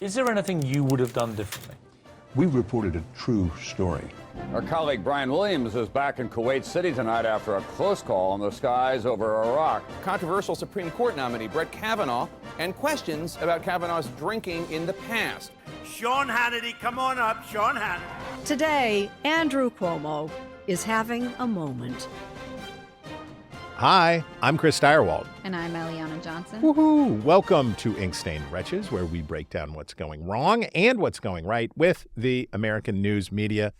Is there anything you would have done differently? We reported a true story. Our colleague Brian Williams is back in Kuwait City tonight after a close call in the skies over Iraq. Controversial Supreme Court nominee Brett Kavanaugh and questions about Kavanaugh's drinking in the past. Sean Hannity, come on up, Sean Hannity. Today, Andrew Cuomo is having a moment. Hi, I'm Chris Steyerwalt. And I'm Eliana Johnson. Woohoo! Welcome to Ink-Stained Wretches, where we break down what's going wrong and what's going right with the American news media.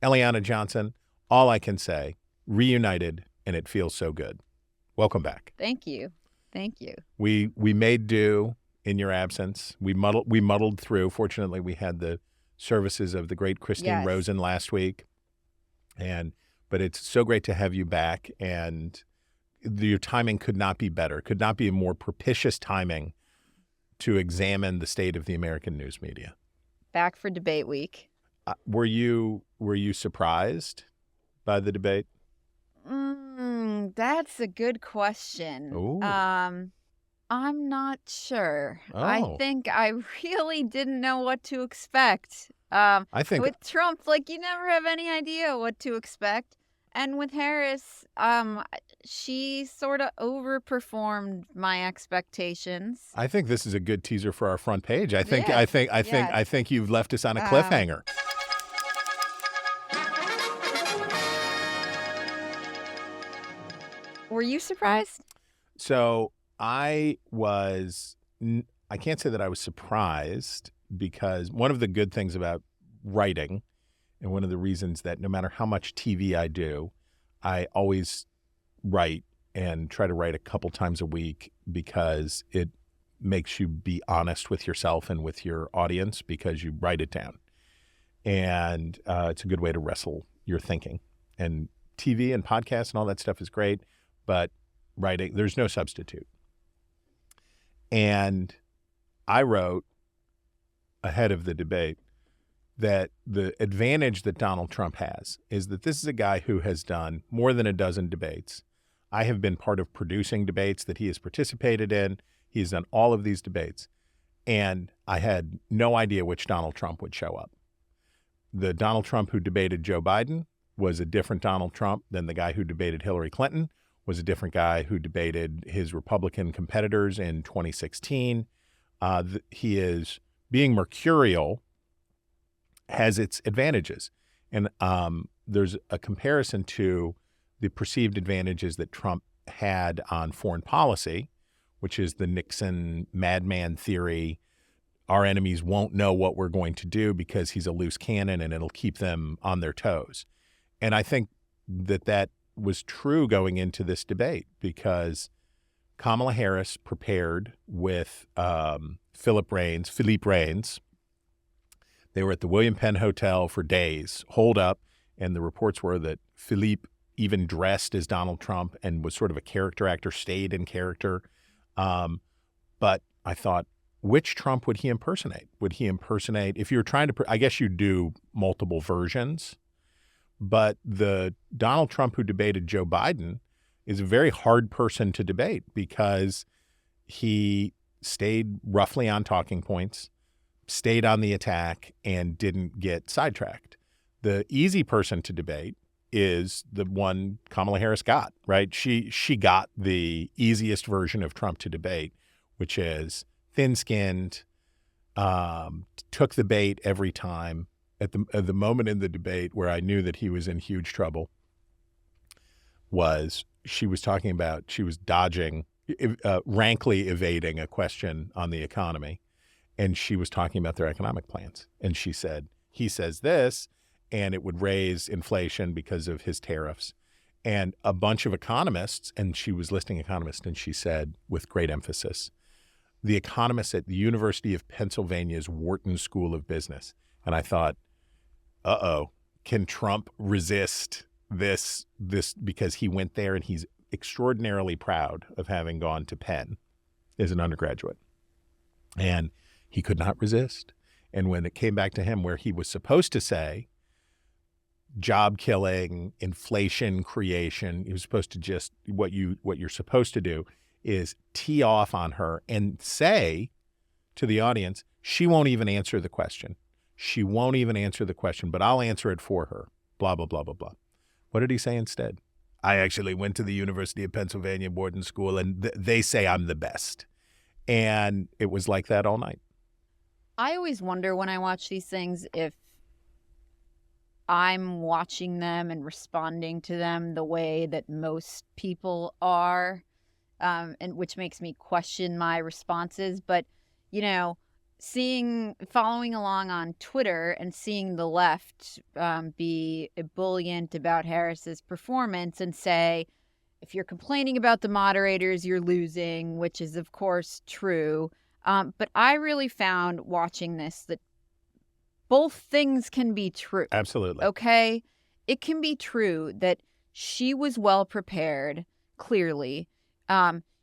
Eliana Johnson, all I can say, reunited, and it feels so good. Welcome back. Thank you. Thank you. We made do in your absence. We muddled through. Fortunately, we had the services of the great Christine Rosen last week. But it's so great to have you back, and your timing could not be better, could not be a more propitious timing to examine the state of the American news media. Back for debate week. Were you surprised by the debate? That's a good question. Ooh. I'm not sure. Oh. I think I really didn't know what to expect. I think with Trump, you never have any idea what to expect. And with Harris, she sort of overperformed my expectations. I think this is a good teaser for our front page. I think you've left us on a cliffhanger. Were you surprised? So I can't say that I was surprised, because one of the good things about writing, and one of the reasons that no matter how much TV I do, I always write and try to write a couple times a week, because it makes you be honest with yourself and with your audience, because you write it down. And it's a good way to wrestle your thinking. And TV and podcasts and all that stuff is great, but writing, there's no substitute. And I wrote ahead of the debate that the advantage that Donald Trump has is that this is a guy who has done more than a dozen debates. I have been part of producing debates that he has participated in. He has done all of these debates. And I had no idea which Donald Trump would show up. The Donald Trump who debated Joe Biden was a different Donald Trump than the guy who debated Hillary Clinton, was a different guy who debated his Republican competitors in 2016. He is being mercurial has its advantages. And there's a comparison to the perceived advantages that Trump had on foreign policy, which is the Nixon madman theory. Our enemies won't know what we're going to do because he's a loose cannon and it'll keep them on their toes. And I think that was true going into this debate, because Kamala Harris prepared with Philippe Reines. They were at the William Penn Hotel for days, holed up, and the reports were that Philippe even dressed as Donald Trump and was sort of a character actor, stayed in character. But I thought, which Trump would he impersonate? Would he impersonate, if you're trying to, I guess you do multiple versions, but the Donald Trump who debated Joe Biden is a very hard person to debate, because he stayed roughly on talking points, stayed on the attack, and didn't get sidetracked. The easy person to debate is the one Kamala Harris got, right? She got the easiest version of Trump to debate, which is thin-skinned, took the bait every time. At the moment in the debate where I knew that he was in huge trouble was she was dodging, rankly evading a question on the economy. And she was talking about their economic plans. And she said, he says this, and it would raise inflation because of his tariffs. And a bunch of economists, and she was listing economists, and she said with great emphasis, the economists at the University of Pennsylvania's Wharton School of Business. And I thought, can Trump resist this, because he went there and he's extraordinarily proud of having gone to Penn as an undergraduate. And he could not resist. And when it came back to him where he was supposed to say job killing, inflation creation, he was supposed to just, what you're supposed to do is tee off on her and say to the audience, She won't even answer the question. She won't even answer the question, but I'll answer it for her. Blah, blah, blah, blah, blah. What did he say instead? I actually went to the University of Pennsylvania boarding school, and they say I'm the best. And it was like that all night. I always wonder when I watch these things if I'm watching them and responding to them the way that most people are, and which makes me question my responses. But, you know, following along on Twitter and seeing the left be ebullient about Harris's performance and say, if you're complaining about the moderators, you're losing, which is, of course, true. But I really found watching this that both things can be true. Absolutely. Okay? It can be true that she was well prepared, clearly.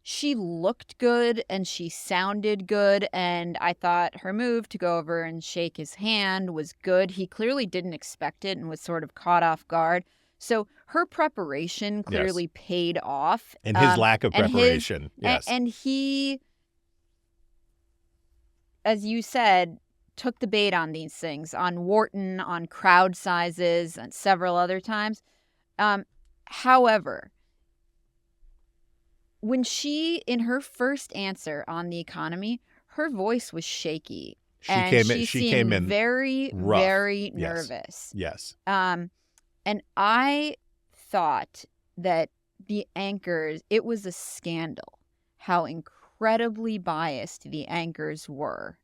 She looked good and she sounded good, and I thought her move to go over and shake his hand was good. He clearly didn't expect it and was sort of caught off guard. So her preparation clearly paid off. And his lack of preparation, yes. And he, as you said, took the bait on these things, on Wharton, on crowd sizes, and several other times. However, when she, in her first answer on the economy, her voice was shaky. She came in very, rough. very Yes. nervous. Yes. And I thought that the anchors, it was a scandal how incredibly biased the anchors were.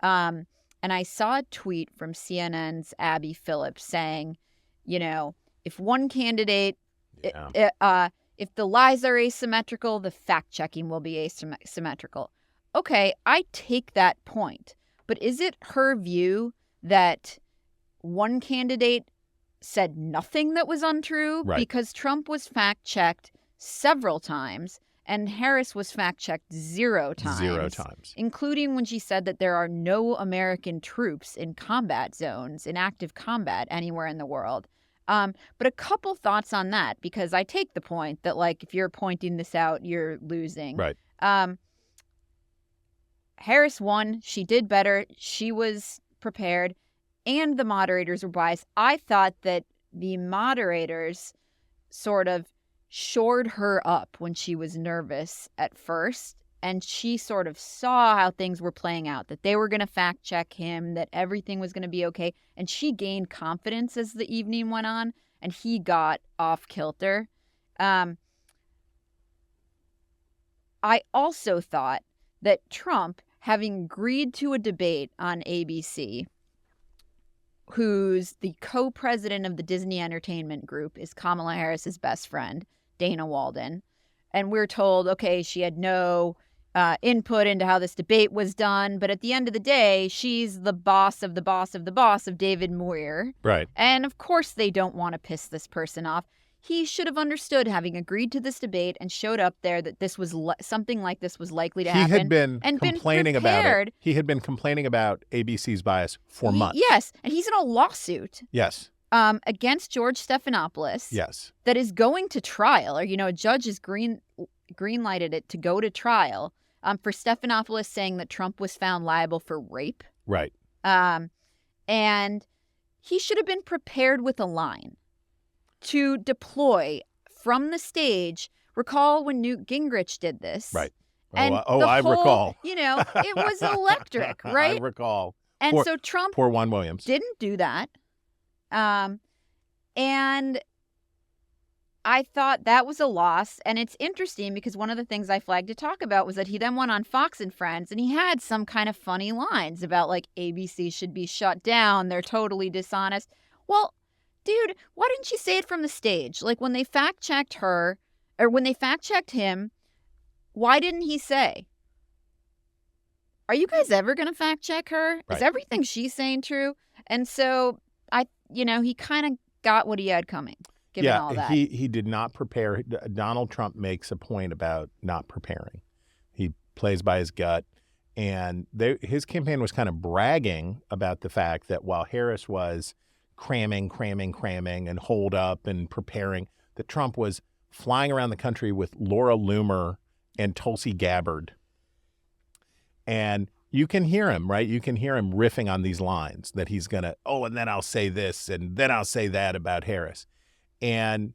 And I saw a tweet from CNN's Abby Phillips saying, you know, if one candidate, if the lies are asymmetrical, the fact-checking will be asymmetrical. Okay, I take that point. But is it her view that one candidate said nothing that was untrue? Right. Because Trump was fact-checked several times and Harris was fact-checked 0 times. 0 times. Including when she said that there are no American troops in combat zones, in active combat anywhere in the world. But a couple thoughts on that, because I take the point that, like, if you're pointing this out, you're losing. Right. Harris won. She did better. She was prepared. And the moderators were biased. I thought that the moderators sort of shored her up when she was nervous at first. And she sort of saw how things were playing out, that they were going to fact check him, that everything was going to be okay. And she gained confidence as the evening went on, and he got off kilter. I also thought that Trump, having agreed to a debate on ABC, who's the co-president of the Disney Entertainment Group, is Kamala Harris's best friend, Dana Walden. And we're told, okay, she had no input into how this debate was done. But at the end of the day, she's the boss of the boss of the boss of David Muir. Right. And of course they don't want to piss this person off. He should have understood, having agreed to this debate and showed up there, that this was something like this was likely to happen. He had been and complaining about it. He had been complaining about ABC's bias for months. Yes. And he's in a lawsuit. Yes. Against George Stephanopoulos. Yes. That is going to trial, or, you know, a judge has green-lighted it to go to trial for Stephanopoulos saying that Trump was found liable for rape. Right. And he should have been prepared with a line to deploy from the stage. Recall when Newt Gingrich did this. Right. And I recall. You know, it was electric, right? I recall. And so Trump poor Juan Williams didn't do that. And I thought that was a loss. And it's interesting because one of the things I flagged to talk about was that he then went on Fox and Friends and he had some kind of funny lines about, like, ABC should be shut down. They're totally dishonest. Well, dude, why didn't you say it from the stage? Like, when they fact-checked her, or when they fact-checked him, why didn't he say, are you guys ever going to fact-check her? Right. Is everything she's saying true? And so, he kind of got what he had coming, given all that. He did not prepare. Donald Trump makes a point about not preparing. He plays by his gut. And his campaign was kind of bragging about the fact that while Harris was cramming and hold up and preparing, that Trump was flying around the country with Laura Loomer and Tulsi Gabbard and You can hear him, right? You can hear him riffing on these lines that he's going to, oh, and then I'll say this, and then I'll say that about Harris. And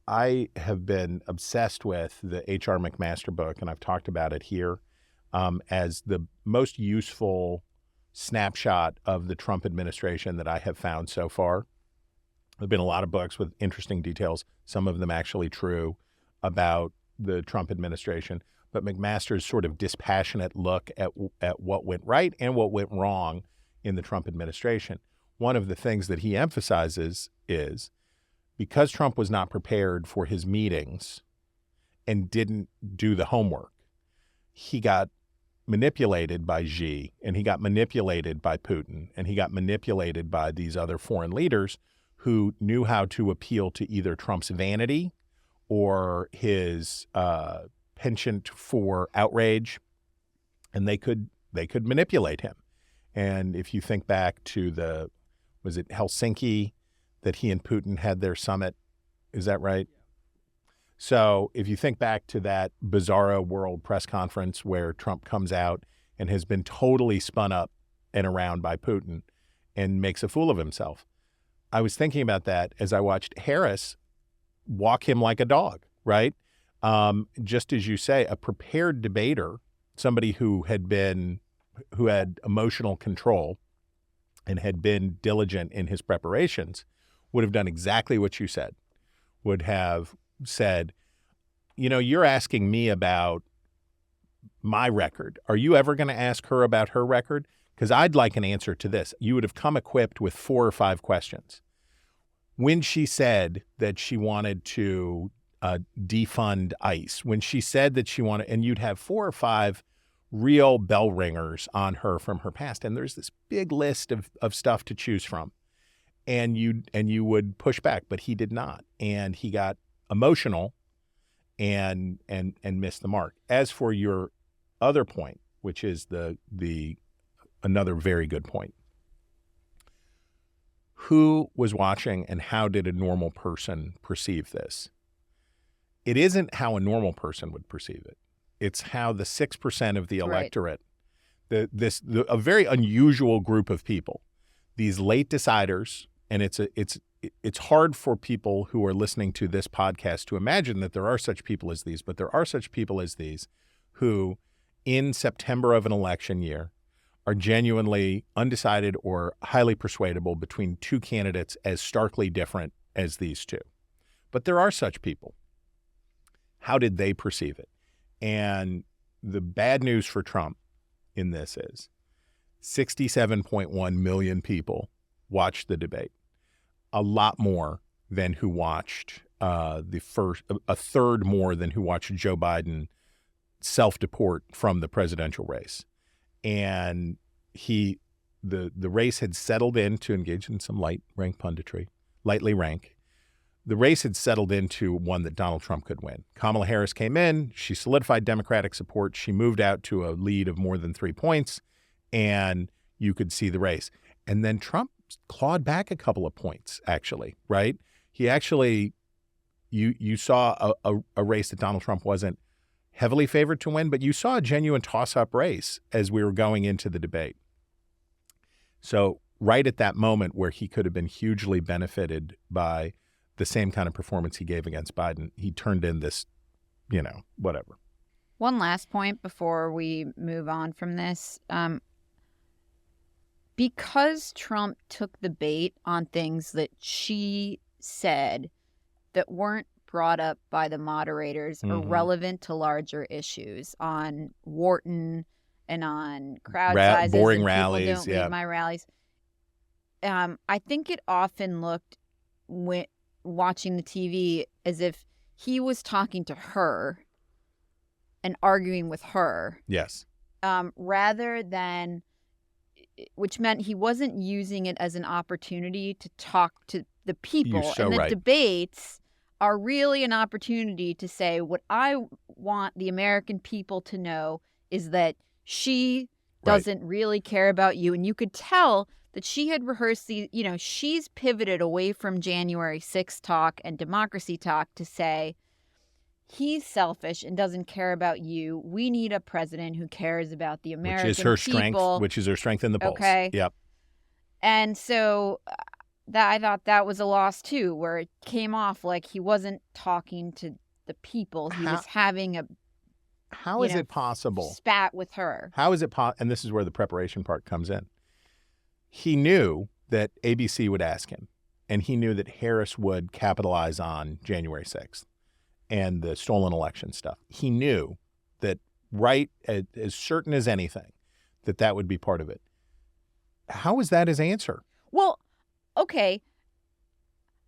I have been obsessed with the H.R. McMaster book, and I've talked about it here as the most useful snapshot of the Trump administration that I have found so far. There have been a lot of books with interesting details, some of them actually true, about the Trump administration. But McMaster's sort of dispassionate look at what went right and what went wrong in the Trump administration. One of the things that he emphasizes is because Trump was not prepared for his meetings and didn't do the homework, he got manipulated by Xi, and he got manipulated by Putin, and he got manipulated by these other foreign leaders who knew how to appeal to either Trump's vanity or his penchant for outrage, and they could manipulate him. And if you think back to was it Helsinki that he and Putin had their summit? Is that right? So if you think back to that bizarro world press conference where Trump comes out and has been totally spun up and around by Putin and makes a fool of himself. I was thinking about that as I watched Harris walk him like a dog, right? Just as you say, a prepared debater, somebody who had emotional control and had been diligent in his preparations, would have done exactly what you said, would have said, you're asking me about my record. Are you ever going to ask her about her record? Because I'd like an answer to this. You would have come equipped with 4 or 5 questions. When she said that she wanted to defund ICE, when she said that she wanted, and you'd have 4 or 5 real bell ringers on her from her past. And there's this big list of stuff to choose from. And you would push back, but he did not. And he got emotional and missed the mark. As for your other point, which is another very good point. Who was watching and how did a normal person perceive this? It isn't how a normal person would perceive it. It's how the 6% of the electorate, a very unusual group of people, these late deciders, and it's hard for people who are listening to this podcast to imagine that there are such people as these, but there are such people as these who, in September of an election year, are genuinely undecided or highly persuadable between 2 candidates as starkly different as these two. But there are such people. How did they perceive it? And the bad news for Trump in this is 67.1 million people watched the debate. A lot more than who watched a third more than who watched Joe Biden self-deport from the presidential race. And the race had settled in to engage in some lightly rank. The race had settled into one that Donald Trump could win. Kamala Harris came in, she solidified Democratic support, she moved out to a lead of more than 3 points, and you could see the race. And then Trump clawed back a couple of points, actually, right? He actually, you saw a race that Donald Trump wasn't heavily favored to win, but you saw a genuine toss-up race as we were going into the debate. So right at that moment where he could have been hugely benefited by the same kind of performance he gave against Biden, he turned in this, whatever. One last point before we move on from this. Because Trump took the bait on things that she said that weren't brought up by the moderators or relevant to larger issues on Wharton and on crowd sizes. Boring and rallies, people don't leave my rallies. I think it often looked, watching the TV, as if he was talking to her and arguing with her. Yes. Rather than, which meant he wasn't using it as an opportunity to talk to the people. You're so and the right. Debates are really an opportunity to say, what I want the American people to know is that she doesn't really care about you. And you could tell that she had rehearsed she's pivoted away from January 6th talk and democracy talk to say, he's selfish and doesn't care about you. We need a president who cares about the American which is her people. strength. Which is her strength in the polls. Okay. Yep. And so that I thought that was a loss too, where it came off like he wasn't talking to the people. He was having a How is it possible? Spat with her. How is it and this is where the preparation part comes in. He knew that ABC would ask him, and he knew that Harris would capitalize on January 6th and the stolen election stuff. He knew that as certain as anything that would be part of it. How is that his answer? Well, okay.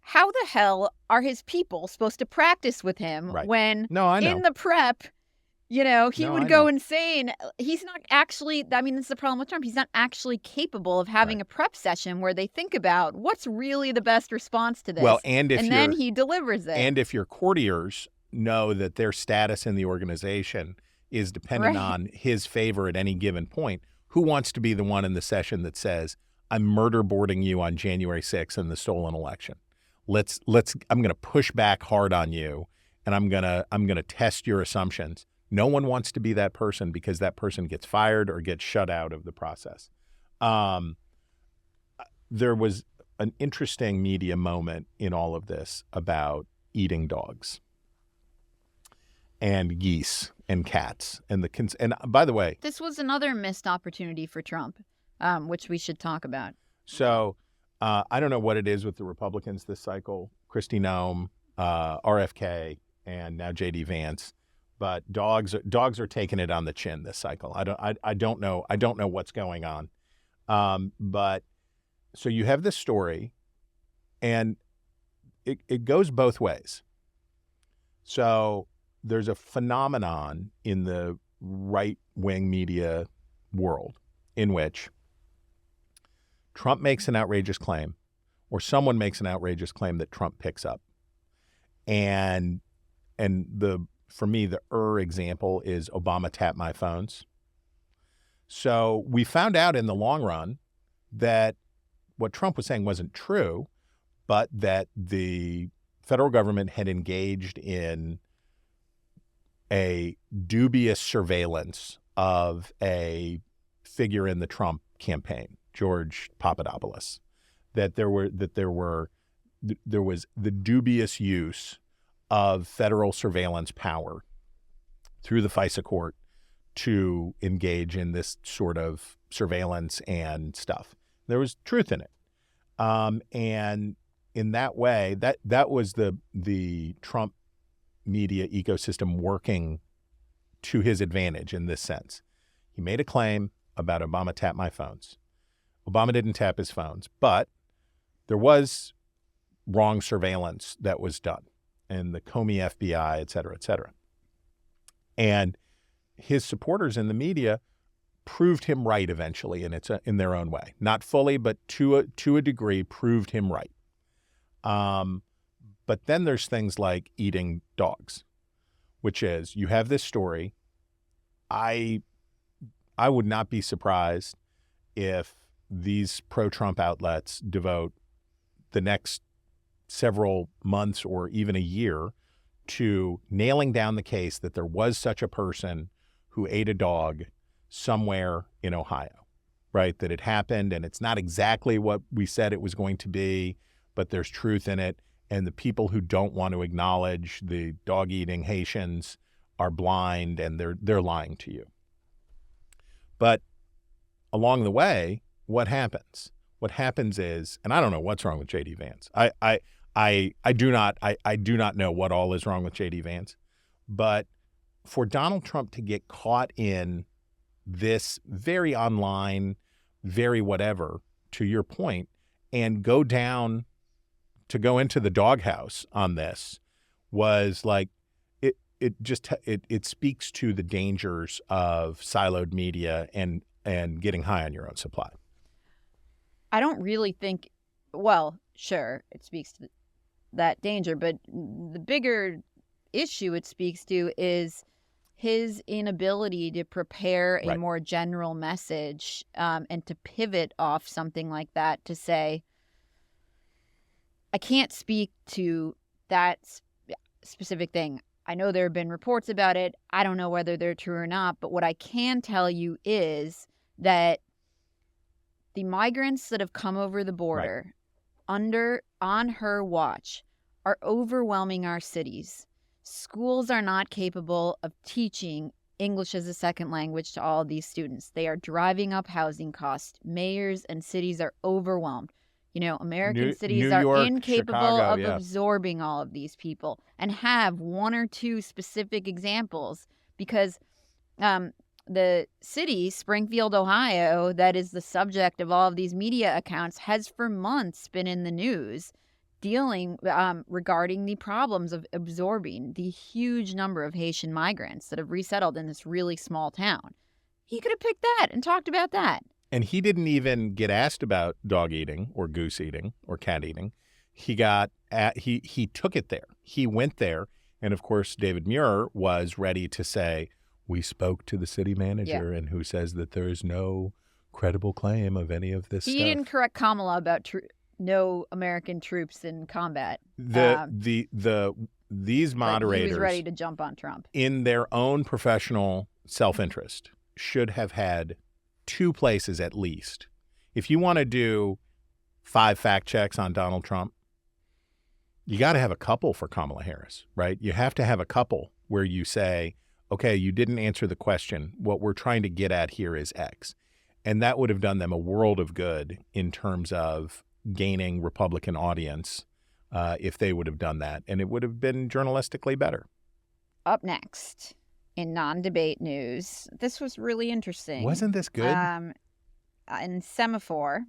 How the hell are his people supposed to practice with him when No, I know. in the prep, he No, would I go know. insane. He's not actually, I mean, that's the problem with Trump. He's not actually capable of having a prep session where they think about what's really the best response to this. Well, and then he delivers it. And if your courtiers know that their status in the organization is dependent on his favor at any given point, who wants to be the one in the session that says, I'm murder boarding you on January 6th in the stolen election? I'm going to push back hard on you, and I'm going to test your assumptions. No one wants to be that person because that person gets fired or gets shut out of the process. There was an interesting media moment in all of this about eating dogs and geese and cats and and by the way, this was another missed opportunity for Trump, which we should talk about. So I don't know what it is with the Republicans this cycle, Kristi Noem, RFK, and now J.D. Vance. But dogs are taking it on the chin this cycle. I don't know what's going on. But so you have this story, and it goes both ways. So there's a phenomenon in the right-wing media world in which Trump makes an outrageous claim, or someone makes an outrageous claim that Trump picks up, and for me, the example is Obama tapped my phones. So we found out in the long run that what Trump was saying wasn't true, but that the federal government had engaged in a dubious surveillance of a figure in the Trump campaign, George Papadopoulos, that there was the dubious use of federal surveillance power through the FISA court to engage in this sort of surveillance and stuff. There was truth in it. And in that way, that was the Trump media ecosystem working to his advantage in this sense. He made a claim about Obama tapped my phones. Obama didn't tap his phones, but there was wrong surveillance that was done. And the Comey FBI, et cetera, et cetera. And his supporters in the media proved him right eventually, and it's in their own way. Not fully, but to a degree, proved him right. But then there's things like eating dogs, which is you have this story. I would not be surprised if these pro-Trump outlets devote the next several months or even a year to nailing down the case that there was such a person who ate a dog somewhere in Ohio, right? That it happened, and it's not exactly what we said it was going to be, but there's truth in it. And the people who don't want to acknowledge the dog-eating Haitians are blind, and they're lying to you. But along the way, what happens? What happens is, and I don't know what's wrong with J.D. Vance. I do not know what all is wrong with J.D. Vance, but for Donald Trump to get caught in this very online, very whatever, to your point, and go into the doghouse on this was like, it speaks to the dangers of siloed media and getting high on your own supply. I don't really think, well, sure, it speaks to that danger, but the bigger issue it speaks to is his inability to prepare a more general message and to pivot off something like that to say, I can't speak to that specific thing. I know there have been reports about it. I don't know whether they're true or not. But what I can tell you is that the migrants that have come over the border on her watch are overwhelming our cities. Schools are not capable of teaching English as a second language to all of these students. They are driving up housing costs. Mayors and cities are overwhelmed. American cities New are York, incapable Chicago, of yeah. absorbing all of these people, and have one or two specific examples because the city, Springfield, Ohio, that is the subject of all of these media accounts, has for months been in the news dealing regarding the problems of absorbing the huge number of Haitian migrants that have resettled in this really small town. He could have picked that and talked about that. And he didn't even get asked about dog eating or goose eating or cat eating. He took it there. He went there. And of course, David Muir was ready to say, we spoke to the city manager and who says that there is no credible claim of any of this stuff. He didn't correct Kamala about no American troops in combat. These moderators, he was ready to jump on Trump. In their own professional self-interest, should have had two places at least. If you want to do 5 fact checks on Donald Trump, you got to have a couple for Kamala Harris, right? You have to have a couple where you say, okay, you didn't answer the question. What we're trying to get at here is X. And that would have done them a world of good in terms of gaining Republican audience if they would have done that. And it would have been journalistically better. Up next, in non-debate news, this was really interesting. Wasn't this good? In Semafor,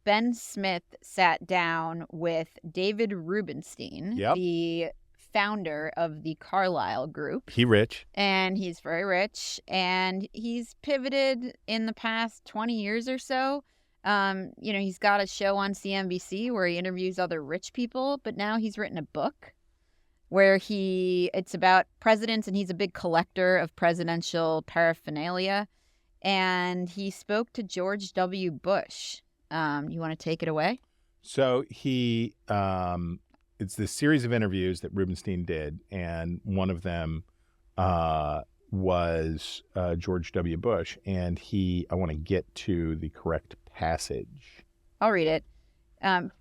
Ben Smith sat down with David Rubenstein, the founder of the Carlyle Group. He rich. And he's very rich. And he's pivoted in the past 20 years or so. He's got a show on CNBC where he interviews other rich people, but now he's written a book where it's about presidents, and he's a big collector of presidential paraphernalia. And he spoke to George W. Bush. You want to take it away? So it's this series of interviews that Rubenstein did, and one of them was George W. Bush, and I want to get to the correct passage. I'll read it.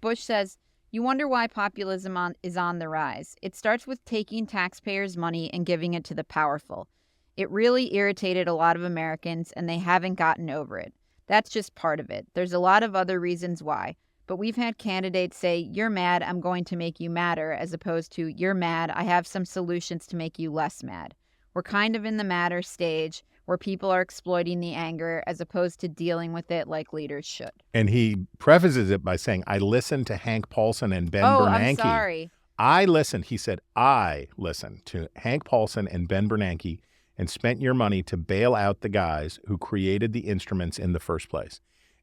Bush says, "You wonder why populism is on the rise. It starts with taking taxpayers' money and giving it to the powerful. It really irritated a lot of Americans, and they haven't gotten over it. That's just part of it. There's a lot of other reasons why. But we've had candidates say, 'You're mad, I'm going to make you madder,' as opposed to, 'You're mad, I have some solutions to make you less mad.' We're kind of in the madder stage where people are exploiting the anger as opposed to dealing with it like leaders should." And he prefaces it by saying, I listened to Hank Paulson and Ben Bernanke. I'm sorry. He said, I listened to Hank Paulson and Ben Bernanke and spent your money to bail out the guys who created the instruments in the first place.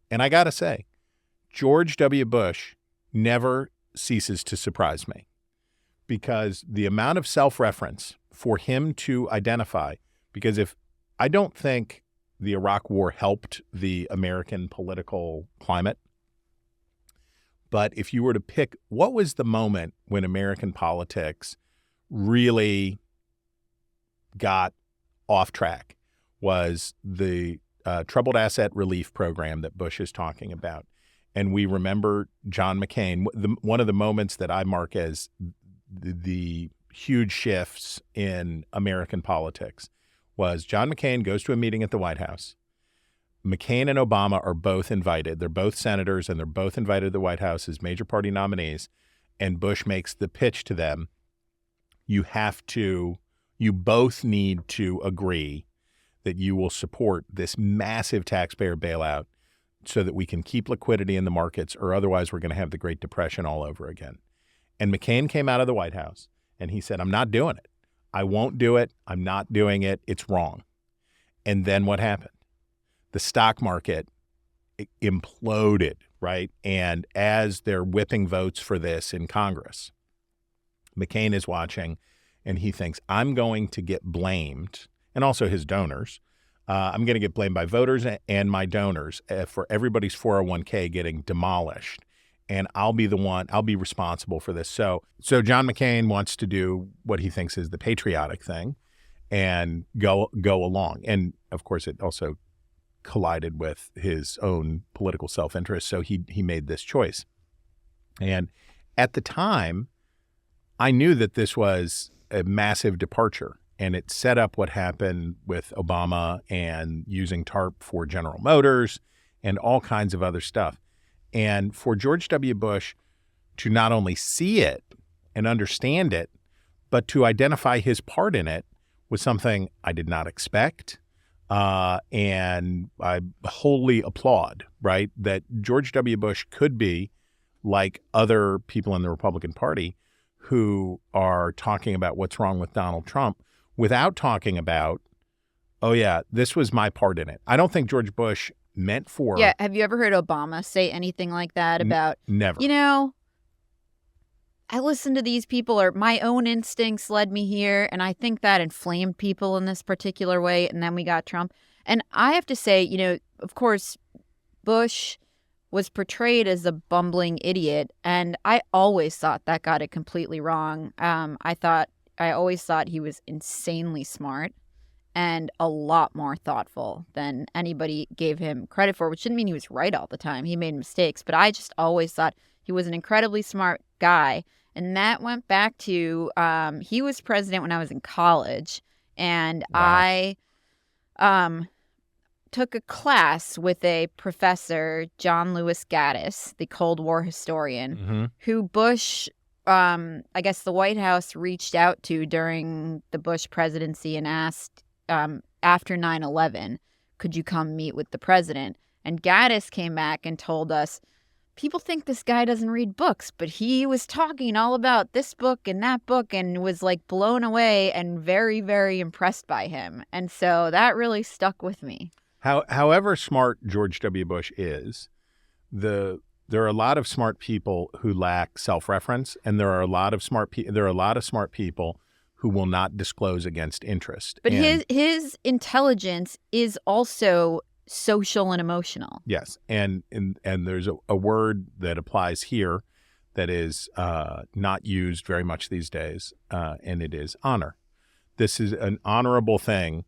And I got to say, George W. Bush never ceases to surprise me, because the amount of self-reference for him to identify, because I don't think the Iraq War helped the American political climate, but if you were to pick what was the moment when American politics really got off track, was the troubled asset relief program that Bush is talking about. And we remember John McCain. One of the moments that I mark as the huge shifts in American politics was John McCain goes to a meeting at the White House. McCain and Obama are both invited. They're both senators, and they're both invited to the White House as major party nominees. And Bush makes the pitch to them. You both need to agree that you will support this massive taxpayer bailout so that we can keep liquidity in the markets, or otherwise we're going to have the Great Depression all over again. And McCain came out of the White House and he said, I'm not doing it. I won't do it. I'm not doing it. It's wrong. And then what happened? The stock market imploded, right? And as they're whipping votes for this in Congress, McCain is watching and he thinks, I'm going to get blamed, and also his donors, I'm going to get blamed by voters and my donors for everybody's 401k getting demolished. and I'll be responsible for this. So John McCain wants to do what he thinks is the patriotic thing and go along. And of course, it also collided with his own political self-interest. So he made this choice. And at the time, I knew that this was a massive departure, and it set up what happened with Obama and using TARP for General Motors and all kinds of other stuff. And for George W. Bush to not only see it and understand it, but to identify his part in it was something I did not expect. And I wholly applaud, right, that George W. Bush could be like other people in the Republican Party who are talking about what's wrong with Donald Trump without talking about, oh, yeah, this was my part in it. I don't think George Bush meant for... Yeah, have you ever heard Obama say anything like that about... Never. You know, I listened to these people, or my own instincts led me here, and I think that inflamed people in this particular way, and then we got Trump. And I have to say, you know, of course, Bush was portrayed as a bumbling idiot, and I always thought that got it completely wrong. I always thought he was insanely smart and a lot more thoughtful than anybody gave him credit for, which didn't mean he was right all the time. He made mistakes, but I just always thought he was an incredibly smart guy. And that went back to he was president when I was in college, and wow. I took a class with a professor, John Lewis Gaddis, the Cold War historian, who Bush, I guess the White House reached out to during the Bush presidency and asked, after 9/11, could you come meet with the president? And Gaddis came back and told us, people think this guy doesn't read books, but he was talking all about this book and that book and was like blown away and very, very impressed by him. And so that really stuck with me. However smart George W. Bush is, there are a lot of smart people who lack self-reference, and there are a lot of smart people who will not disclose against interest. But his intelligence is also social and emotional. Yes, and there's a word that applies here that is not used very much these days, and it is honor. This is an honorable thing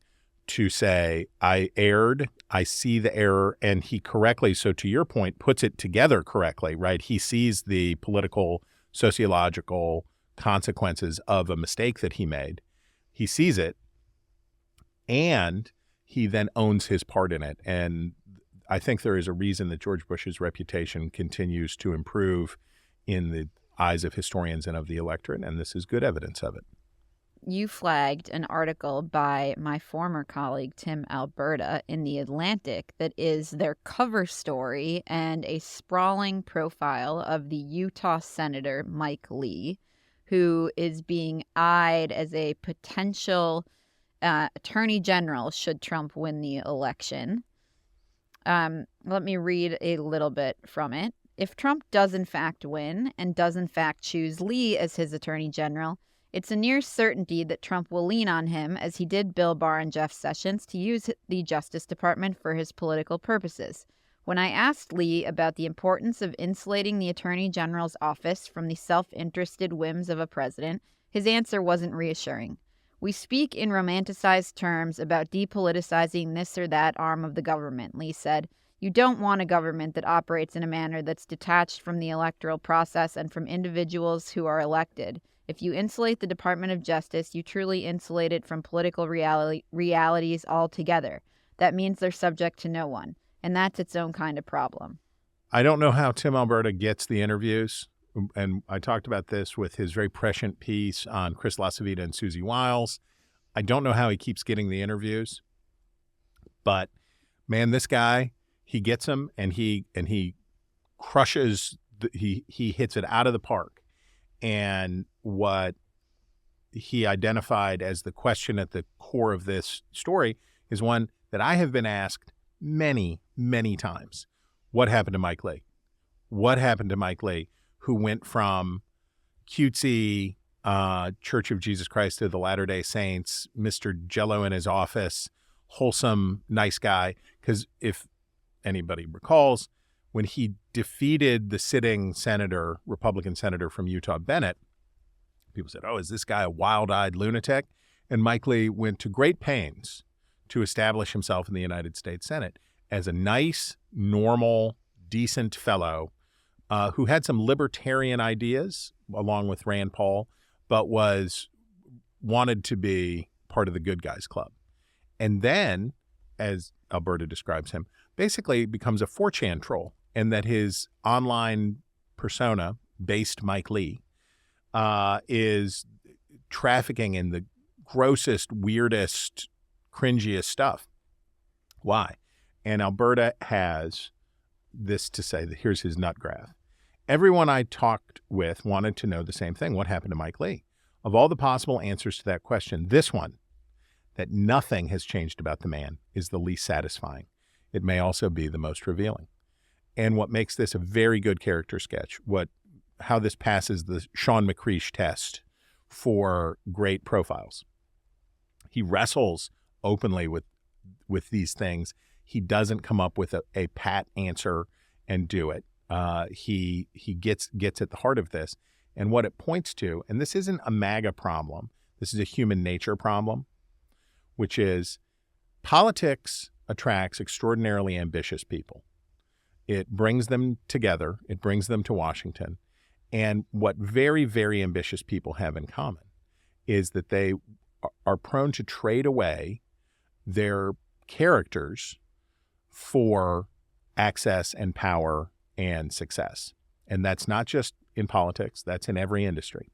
to say, I erred, I see the error, and he correctly, so to your point, puts it together correctly, right? He sees the political, sociological consequences of a mistake that he made. He sees it, and he then owns his part in it. And I think there is a reason that George Bush's reputation continues to improve in the eyes of historians and of the electorate, and this is good evidence of it. You flagged an article by my former colleague, Tim Alberta, in The Atlantic that is their cover story and a sprawling profile of the Utah Senator Mike Lee, who is being eyed as a potential attorney general should Trump win the election. Let me read a little bit from it. If Trump does in fact win and does in fact choose Lee as his attorney general, it's a near certainty that Trump will lean on him, as he did Bill Barr and Jeff Sessions, to use the Justice Department for his political purposes. When I asked Lee about the importance of insulating the Attorney General's office from the self-interested whims of a president, his answer wasn't reassuring. We speak in romanticized terms about depoliticizing this or that arm of the government, Lee said. You don't want a government that operates in a manner that's detached from the electoral process and from individuals who are elected. If you insulate the Department of Justice, you truly insulate it from political realities altogether. That means they're subject to no one. And that's its own kind of problem. I don't know how Tim Alberta gets the interviews. And I talked about this with his very prescient piece on Chris LaCivita and Susie Wiles. I don't know how he keeps getting the interviews. But, man, this guy, he gets them and he crushes, he hits it out of the park. And what he identified as the question at the core of this story is one that I have been asked many, many times. What happened to Mike Lee? What happened to Mike Lee, who went from cutesy Church of Jesus Christ of the Latter-day Saints, Mr. Jello in his office, wholesome, nice guy? Because if anybody recalls, when he defeated the sitting senator, Republican senator from Utah, Bennett, people said, oh, is this guy a wild-eyed lunatic? And Mike Lee went to great pains to establish himself in the United States Senate as a nice, normal, decent fellow who had some libertarian ideas along with Rand Paul, but wanted to be part of the good guys club. And then, as Alberta describes him, basically becomes a 4chan troll, and that his online persona, based Mike Lee, is trafficking in the grossest, weirdest, cringiest stuff. Why? And Alberta has this to say, that here's his nut graph. Everyone I talked with wanted to know the same thing. What happened to Mike Lee? Of all the possible answers to that question, this one, that nothing has changed about the man, is the least satisfying. It may also be the most revealing. And what makes this a very good character sketch, how this passes the Sean McCreesh test for great profiles. He wrestles openly with these things. He doesn't come up with a pat answer and do it. He gets at the heart of this. And what it points to, and this isn't a MAGA problem, this is a human nature problem, which is politics attracts extraordinarily ambitious people. It brings them together. It brings them to Washington. And what very, very ambitious people have in common is that they are prone to trade away their characters for access and power and success. And that's not just in politics, that's in every industry.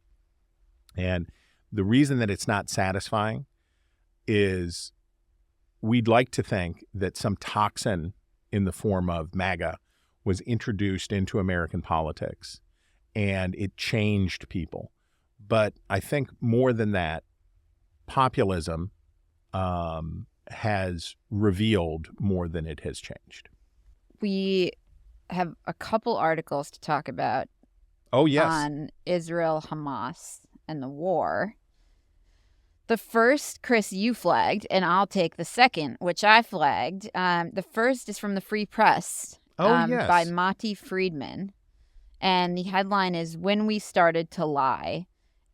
And the reason that it's not satisfying is we'd like to think that some toxin in the form of MAGA was introduced into American politics and it changed people. But I think more than that, populism has revealed more than it has changed. We have a couple articles to talk about. Oh, yes. On Israel, Hamas, and the war. The first, Chris, you flagged, and I'll take the second, which I flagged. The first is from the Free Press. Yes. By Matti Friedman. And the headline is When We Started to Lie.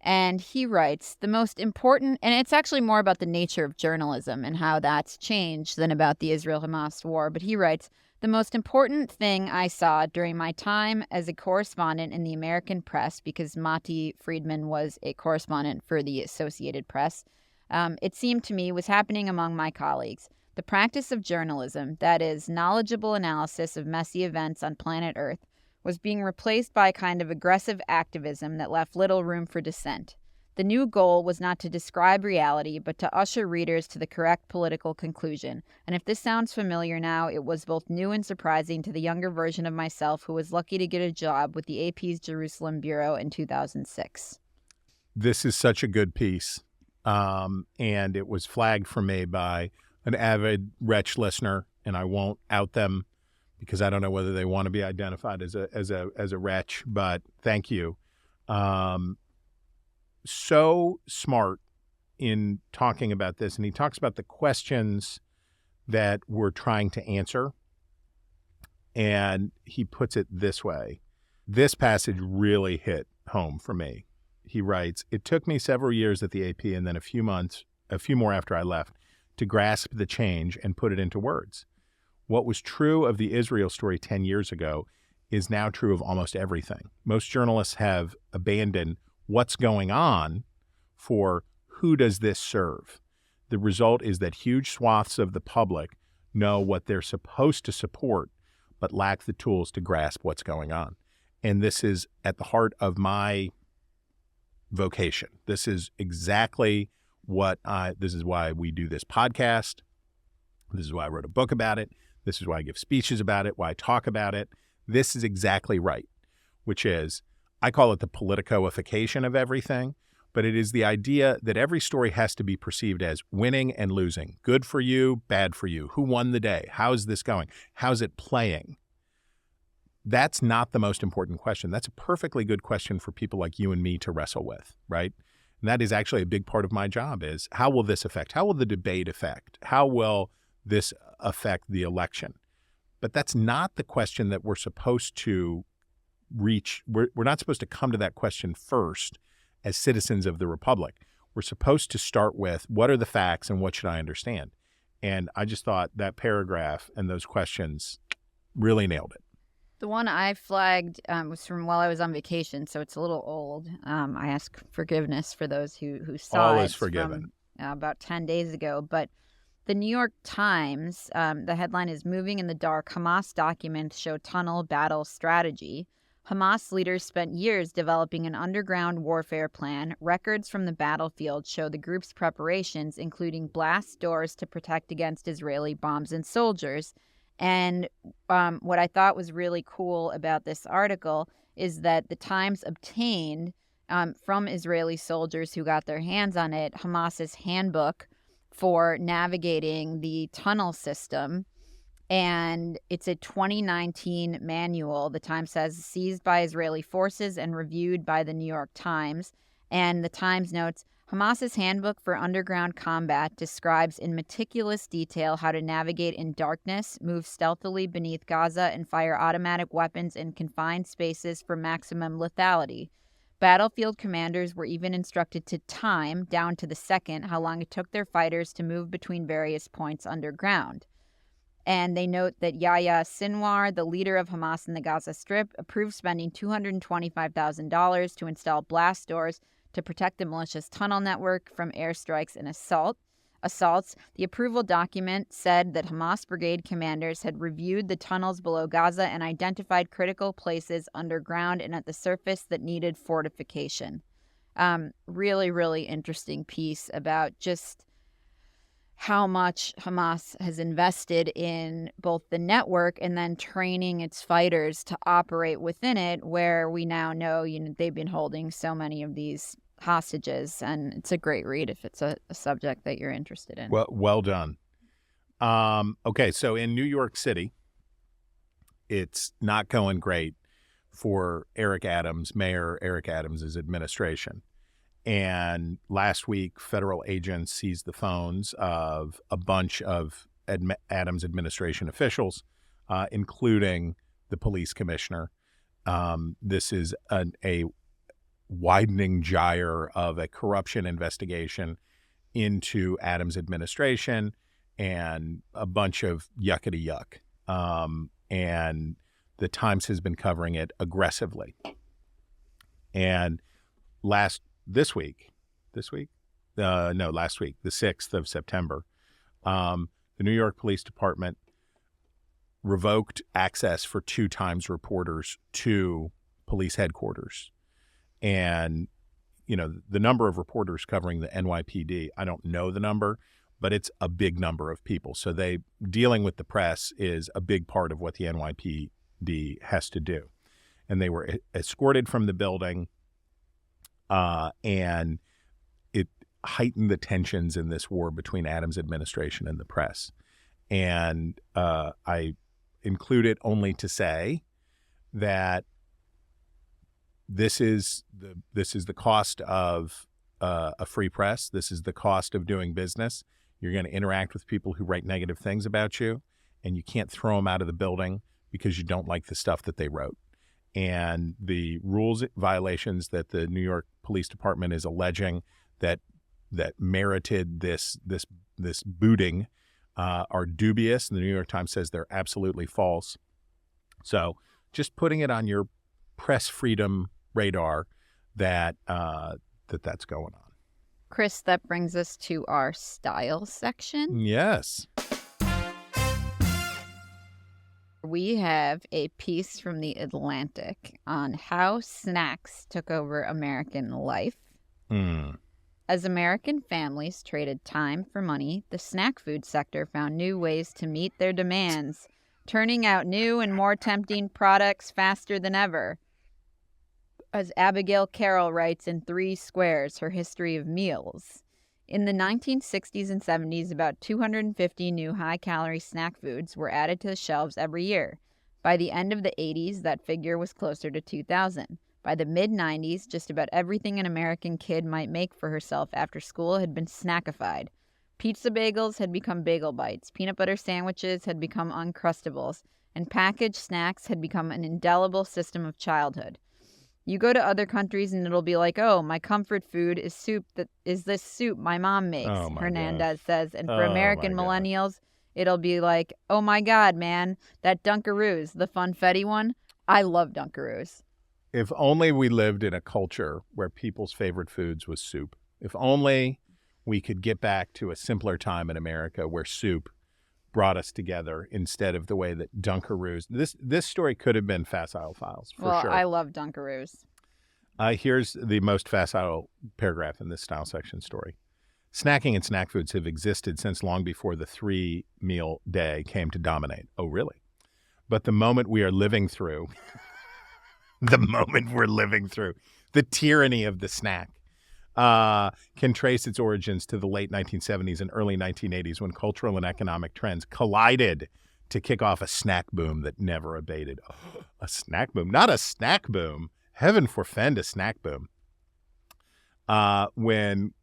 And he writes, the most important, and it's actually more about the nature of journalism and how that's changed than about the Israel-Hamas war. But he writes, the most important thing I saw during my time as a correspondent in the American press, because Matti Friedman was a correspondent for the Associated Press, it seemed to me was happening among my colleagues. The practice of journalism, that is, knowledgeable analysis of messy events on planet Earth, was being replaced by a kind of aggressive activism that left little room for dissent. The new goal was not to describe reality, but to usher readers to the correct political conclusion. And if this sounds familiar now, it was both new and surprising to the younger version of myself who was lucky to get a job with the AP's Jerusalem Bureau in 2006. This is such a good piece. And it was flagged for me by an avid Wretch listener, and I won't out them because I don't know whether they want to be identified as a Wretch, but thank you. So smart in talking about this. And he talks about the questions that we're trying to answer. And he puts it this way. This passage really hit home for me. He writes, it took me several years at the AP and then a few more after I left to grasp the change and put it into words. What was true of the Israel story 10 years ago is now true of almost everything. Most journalists have abandoned what's going on for who does this serve. The result is that huge swaths of the public know what they're supposed to support, but lack the tools to grasp what's going on. And this is at the heart of my vocation. This is exactly this is why we do this podcast. This is why I wrote a book about it. This is why I give speeches about it, why I talk about it. This is exactly right, which is, I call it the politicoification of everything, but it is the idea that every story has to be perceived as winning and losing, good for you, bad for you. Who won the day? How's this going? How's it playing? That's not the most important question. That's a perfectly good question for people like you and me to wrestle with, right? And that is actually a big part of my job is how will this affect? How will the debate affect? How will this affect the election? But that's not the question that we're supposed to reach. We're not supposed to come to that question first as citizens of the Republic. We're supposed to start with, what are the facts and what should I understand? And I just thought that paragraph and those questions really nailed it. The one I flagged was from while I was on vacation, so it's a little old. I ask forgiveness for those who saw All it. is forgiven. From, about 10 days ago. But the New York Times, the headline is "Moving in the Dark, Hamas Documents Show Tunnel Battle Strategy." Hamas leaders spent years developing an underground warfare plan. Records from the battlefield show the group's preparations, including blast doors to protect against Israeli bombs and soldiers. And what I thought was really cool about this article is that the Times obtained from Israeli soldiers who got their hands on it Hamas's handbook for navigating the tunnel system. And it's a 2019 manual, the Times says, seized by Israeli forces and reviewed by the New York Times. And the Times notes, Hamas's handbook for underground combat describes in meticulous detail how to navigate in darkness, move stealthily beneath Gaza, and fire automatic weapons in confined spaces for maximum lethality. Battlefield commanders were even instructed to time, down to the second, how long it took their fighters to move between various points underground. And they note that Yahya Sinwar, the leader of Hamas in the Gaza Strip, approved spending $225,000 to install blast doors to protect the militia's tunnel network from airstrikes and assaults. The approval document said that Hamas brigade commanders had reviewed the tunnels below Gaza and identified critical places underground and at the surface that needed fortification. Really, really interesting piece about just how much Hamas has invested in both the network and then training its fighters to operate within it, where we now know, they've been holding so many of these hostages. And it's a great read if it's a subject that you're interested in. Well done. Okay, so in New York City, it's not going great for Mayor Eric Adams' administration. And last week, federal agents seized the phones of a bunch of Adams administration officials, including the police commissioner. This is a widening gyre of a corruption investigation into Adams' administration and a bunch of yuckety yuck. And the Times has been covering it aggressively. And last week, the 6th of September, the New York Police Department revoked access for 2 Times reporters to police headquarters. And, the number of reporters covering the NYPD, I don't know the number, but it's a big number of people. So dealing with the press is a big part of what the NYPD has to do. And they were escorted from the building. And it heightened the tensions in this war between Adams' administration and the press. And I include it only to say that this is the cost of a free press. This is the cost of doing business. You're going to interact with people who write negative things about you, and you can't throw them out of the building because you don't like the stuff that they wrote. And the rules violations that the New York Police Department is alleging that merited this booting are dubious. And the New York Times says they're absolutely false. So just putting it on your press freedom radar that's going on. Chris, that brings us to our style section. Yes. We have a piece from The Atlantic on how snacks took over American life. As American families traded time for money, the snack food sector found new ways to meet their demands, turning out new and more tempting products faster than ever. As Abigail Carroll writes in 3 Squares, Her History of Meals. In the 1960s and 70s, about 250 new high-calorie snack foods were added to the shelves every year. By the end of the 80s, that figure was closer to 2,000. By the mid-90s, just about everything an American kid might make for herself after school had been snackified. Pizza bagels had become bagel bites, peanut butter sandwiches had become Uncrustables, and packaged snacks had become an indelible system of childhood. You go to other countries and it'll be like, oh, my comfort food is this soup my mom makes, Oh my Hernandez gosh. says. And for Oh American my gosh. millennials, it'll be like, oh my God, man, that Dunkaroos, the funfetti one. I love Dunkaroos. If only we lived in a culture where people's favorite foods was soup. If only we could get back to a simpler time in America where soup brought us together instead of the way that Dunkaroos. This story could have been Facile Files, for Well, sure. I love Dunkaroos. Here's the most facile paragraph in this style section story. Snacking and snack foods have existed since long before the 3-meal day came to dominate. Oh, really? But the moment we are living through, the tyranny of the snack, can trace its origins to the late 1970s and early 1980s when cultural and economic trends collided to kick off a snack boom that never abated. Oh, a snack boom, not a snack boom. Heaven forfend a snack boom. When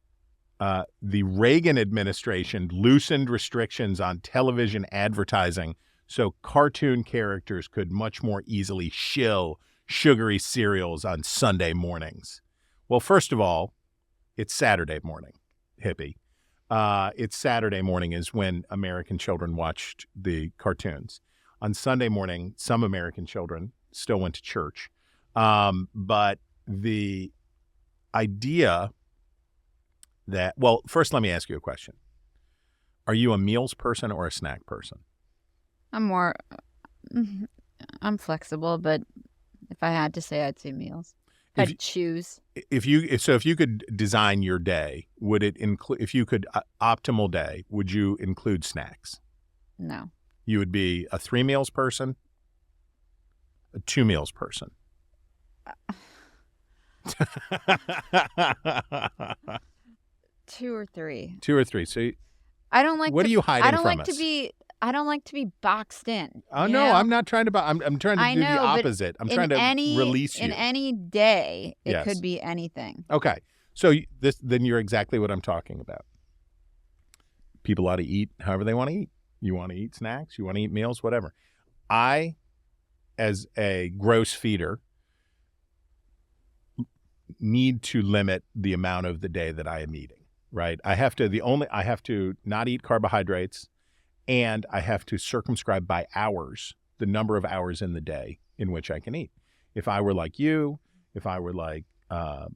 the Reagan administration loosened restrictions on television advertising so cartoon characters could much more easily shill sugary cereals on Sunday mornings. Well, first of all, it's Saturday morning, hippie. It's Saturday morning is when American children watched the cartoons. On Sunday morning, some American children still went to church. But the idea that, well, first let me ask you a question. Are you a meals person or a snack person? I'm flexible, but if I had to say, I'd say meals. I'd choose. If you could design your day, would it include, if you could, optimal day, would you include snacks? No. You would be a 3 meals person, a 2 meals person. 2 or 3. 2 or 3. So I don't like. What are you hiding I don't from like us? to be. I don't like to be boxed in. Oh you no, know? I'm not trying to. I'm trying to I do know, the but opposite. I'm in trying to any, release you. In any day, it Yes. could be anything. Okay, so then you're exactly what I'm talking about. People ought to eat however they want to eat. You want to eat snacks, you want to eat meals, whatever. I, as a gross feeder, need to limit the amount of the day that I am eating. Right? I have to not eat carbohydrates, and I have to circumscribe by hours the number of hours in the day in which I can eat. If I were like you, if I were like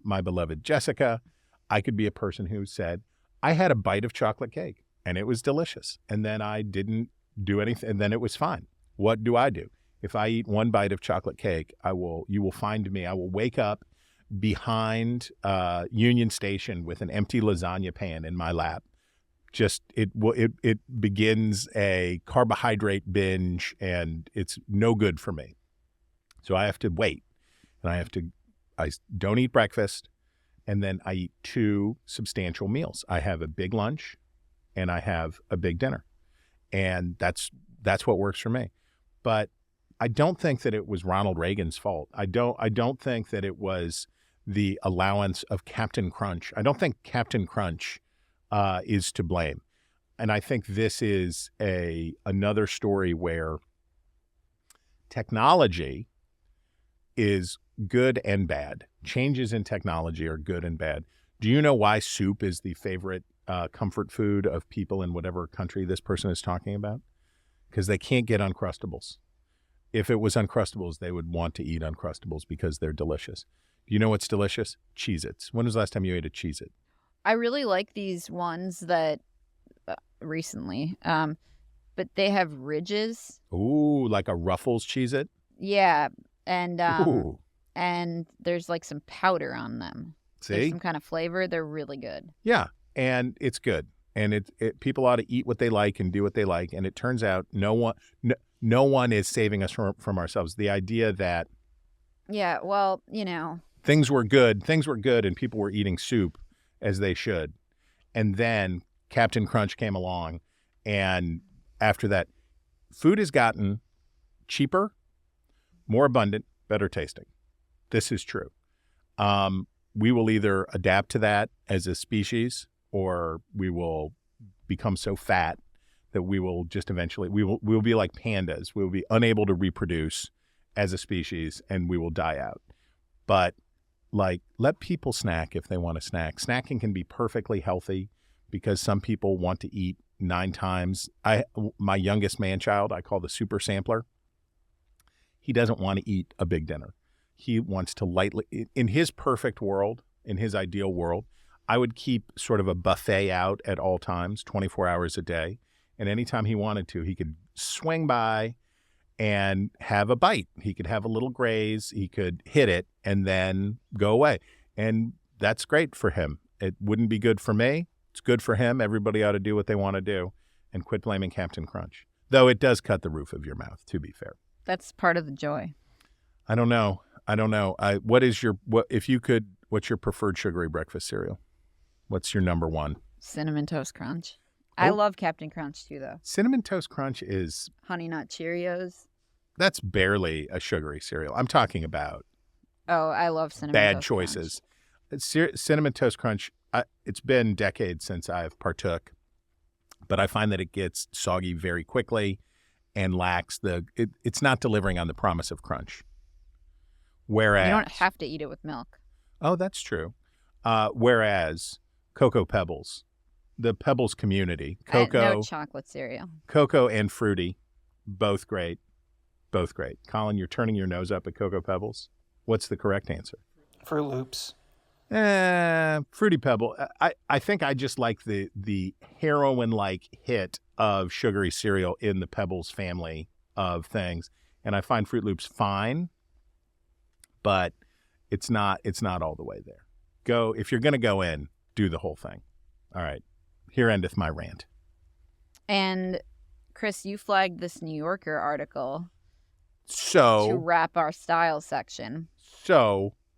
my beloved Jessica, I could be a person who said, I had a bite of chocolate cake and it was delicious. And then I didn't do anything and then it was fine. What do? If I eat one bite of chocolate cake, you will find me. I will wake up behind Union Station with an empty lasagna pan in my lap. It begins a carbohydrate binge and it's no good for me. So I have to wait, and I don't eat breakfast, and then I eat 2 substantial meals. I have a big lunch and I have a big dinner, and that's what works for me. But I don't think that it was Ronald Reagan's fault. I don't think that it was the allowance of Captain Crunch. I don't think Captain Crunch is to blame. And I think this is another story where technology is good and bad. Changes in technology are good and bad. Do you know why soup is the favorite comfort food of people in whatever country this person is talking about? Because they can't get Uncrustables. If it was Uncrustables, they would want to eat Uncrustables because they're delicious. Do you know what's delicious? Cheez-Its. When was the last time you ate a Cheez-It? I really like these ones that recently, but they have ridges. Ooh, like a Ruffles Cheez-It? Yeah, and Ooh. and there's like some powder on them. There's See? some kind of flavor. They're really good. Yeah, and it's good. And people ought to eat what they like and do what they like. And it turns out no one is saving us from ourselves. The idea that Yeah, well, things were good, and people were eating soup as they should. And then Captain Crunch came along, and after that, food has gotten cheaper, more abundant, better tasting. This is true. We will either adapt to that as a species, or we will become so fat that we will just eventually, we'll be like pandas. We will be unable to reproduce as a species, and we will die out. But like, let people snack if they want to snack. Snacking can be perfectly healthy because some people want to eat 9 times. My youngest man-child, I call the super sampler. He doesn't want to eat a big dinner. He wants to lightly, in his perfect world, in his ideal world, I would keep sort of a buffet out at all times, 24 hours a day. And anytime he wanted to, he could swing by and have a bite. He could have a little graze. He could hit it and then go away. And that's great for him. It wouldn't be good for me. It's good for him. Everybody ought to do what they want to do and quit blaming Captain Crunch. Though it does cut the roof of your mouth, to be fair. That's part of the joy. I don't know. What's your preferred sugary breakfast cereal? What's your number one? Cinnamon Toast Crunch. I Oh. love Captain Crunch too, though. Cinnamon Toast Crunch is... Honey Nut Cheerios. That's barely a sugary cereal. I'm talking about Oh, I love Cinnamon bad Toast choices. Cinnamon Toast Crunch, it's been decades since I've partook, but I find that it gets soggy very quickly and lacks it's not delivering on the promise of crunch. Whereas... You don't have to eat it with milk. Oh, that's true. Whereas Cocoa Pebbles, the Pebbles community, No chocolate cereal. Cocoa and Fruity, both great. Both great. Colin, you're turning your nose up at Cocoa Pebbles. What's the correct answer? Fruit Loops. Fruity Pebble. I think I just like the heroin-like hit of sugary cereal in the Pebbles family of things. And I find Fruit Loops fine, but it's not all the way there. If you're going to go in, do the whole thing. All right. Here endeth my rant. And Chris, you flagged this New Yorker article to So wrap our style section.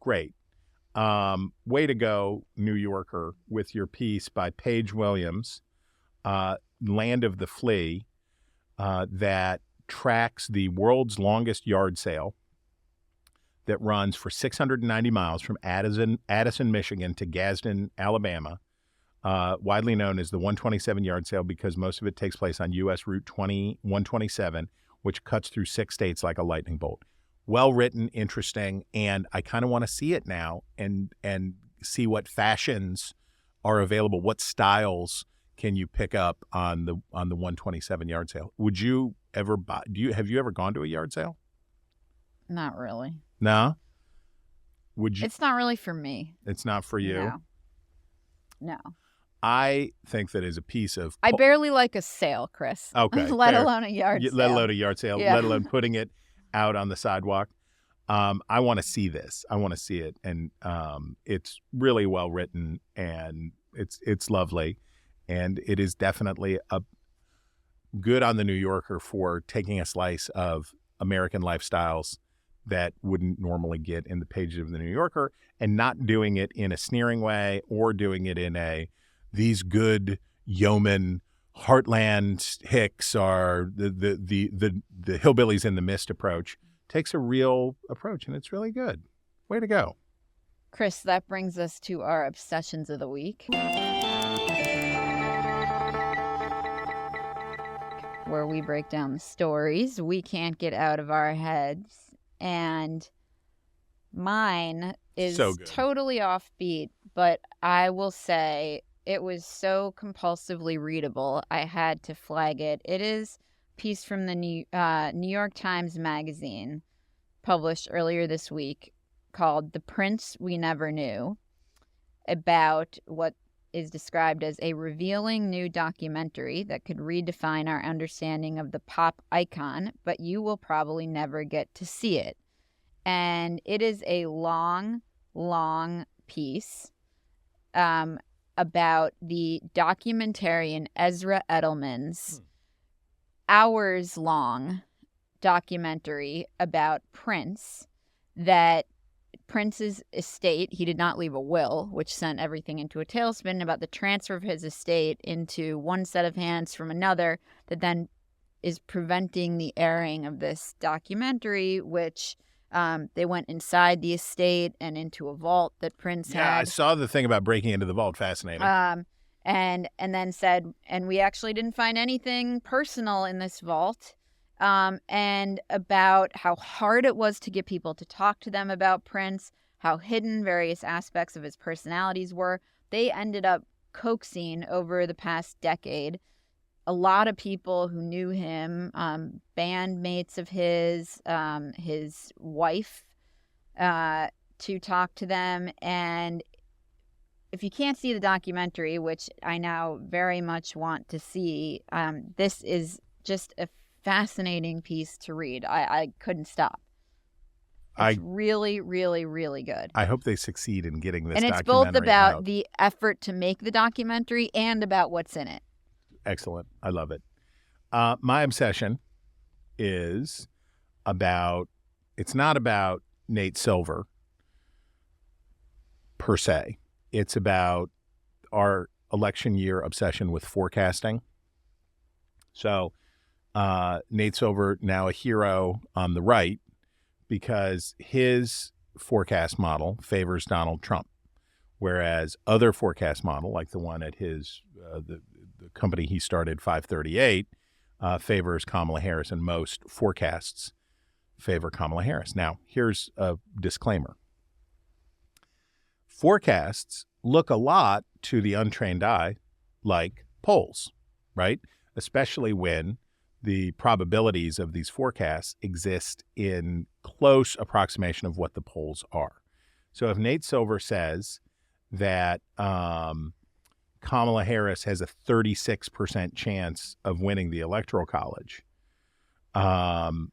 great. Way to go, New Yorker, with your piece by Paige Williams, Land of the Flea, that tracks the world's longest yard sale that runs for 690 miles from Addison, Michigan to Gadsden, Alabama, widely known as the 127 yard sale because most of it takes place on U.S. Route 127, which cuts through 6 states like a lightning bolt. Well written, interesting, and I kind of want to see it now and see what fashions are available. What styles can you pick up on the 127 yard sale? Would you ever buy? Have you ever gone to a yard sale? Not really. No. Would you? It's not really for me. It's not for you. No. I think that is a piece of. I barely like a sale, Chris. Okay. let fair. alone a yard sale. Let alone a yard sale. Yeah. Let alone putting it out on the sidewalk. I want to see this. I want to see it, and it's really well written, and it's lovely, and it is definitely a good on the New Yorker for taking a slice of American lifestyles that wouldn't normally get in the pages of the New Yorker, and not doing it in a sneering way or doing it in these good yeoman heartland hicks are the hillbillies in the mist approach. Takes a real approach, and it's really good. Way to go. Chris, that brings us to our obsessions of the week, where we break down the stories we can't get out of our heads. And mine is So good. totally offbeat, but I will say it was so compulsively readable, I had to flag it. It is a piece from the New York Times Magazine, published earlier this week, called The Prince We Never Knew, about what is described as a revealing new documentary that could redefine our understanding of the pop icon, but you will probably never get to see it. And it is a long, long piece about the documentarian Ezra Edelman's hours-long documentary about Prince, that Prince's estate, he did not leave a will, which sent everything into a tailspin, about the transfer of his estate into one set of hands from another, that then is preventing the airing of this documentary, which they went inside the estate and into a vault that Prince had. Yeah, I saw the thing about breaking into the vault. Fascinating. and then said, and we actually didn't find anything personal in this vault, and about how hard it was to get people to talk to them about Prince, how hidden various aspects of his personalities were. They ended up coaxing over the past decade a lot of people who knew him, bandmates of his wife, to talk to them. And if you can't see the documentary, which I now very much want to see, this is just a fascinating piece to read. I couldn't stop. It's really, really, really good. I hope they succeed in getting this documentary. And it's documentary both about out. the effort to make the documentary and about what's in it. Excellent. I love it. My obsession is about, it's not about Nate Silver per se. It's about our election year obsession with forecasting. So Nate Silver, now a hero on the right, because his forecast model favors Donald Trump, whereas other forecast model, like the one at his the company he started, 538, favors Kamala Harris, and most forecasts favor Kamala Harris. Now, here's a disclaimer. Forecasts look a lot to the untrained eye like polls, right? Especially when the probabilities of these forecasts exist in close approximation of what the polls are. So if Nate Silver says that Kamala Harris has a 36% chance of winning the Electoral College, and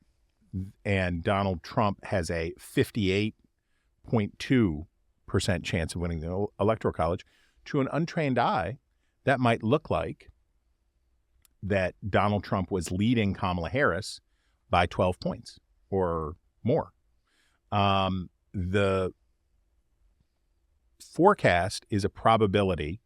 Donald Trump has a 58.2% chance of winning the Electoral College, to an untrained eye, that might look like that Donald Trump was leading Kamala Harris by 12 points or more. The forecast is a probability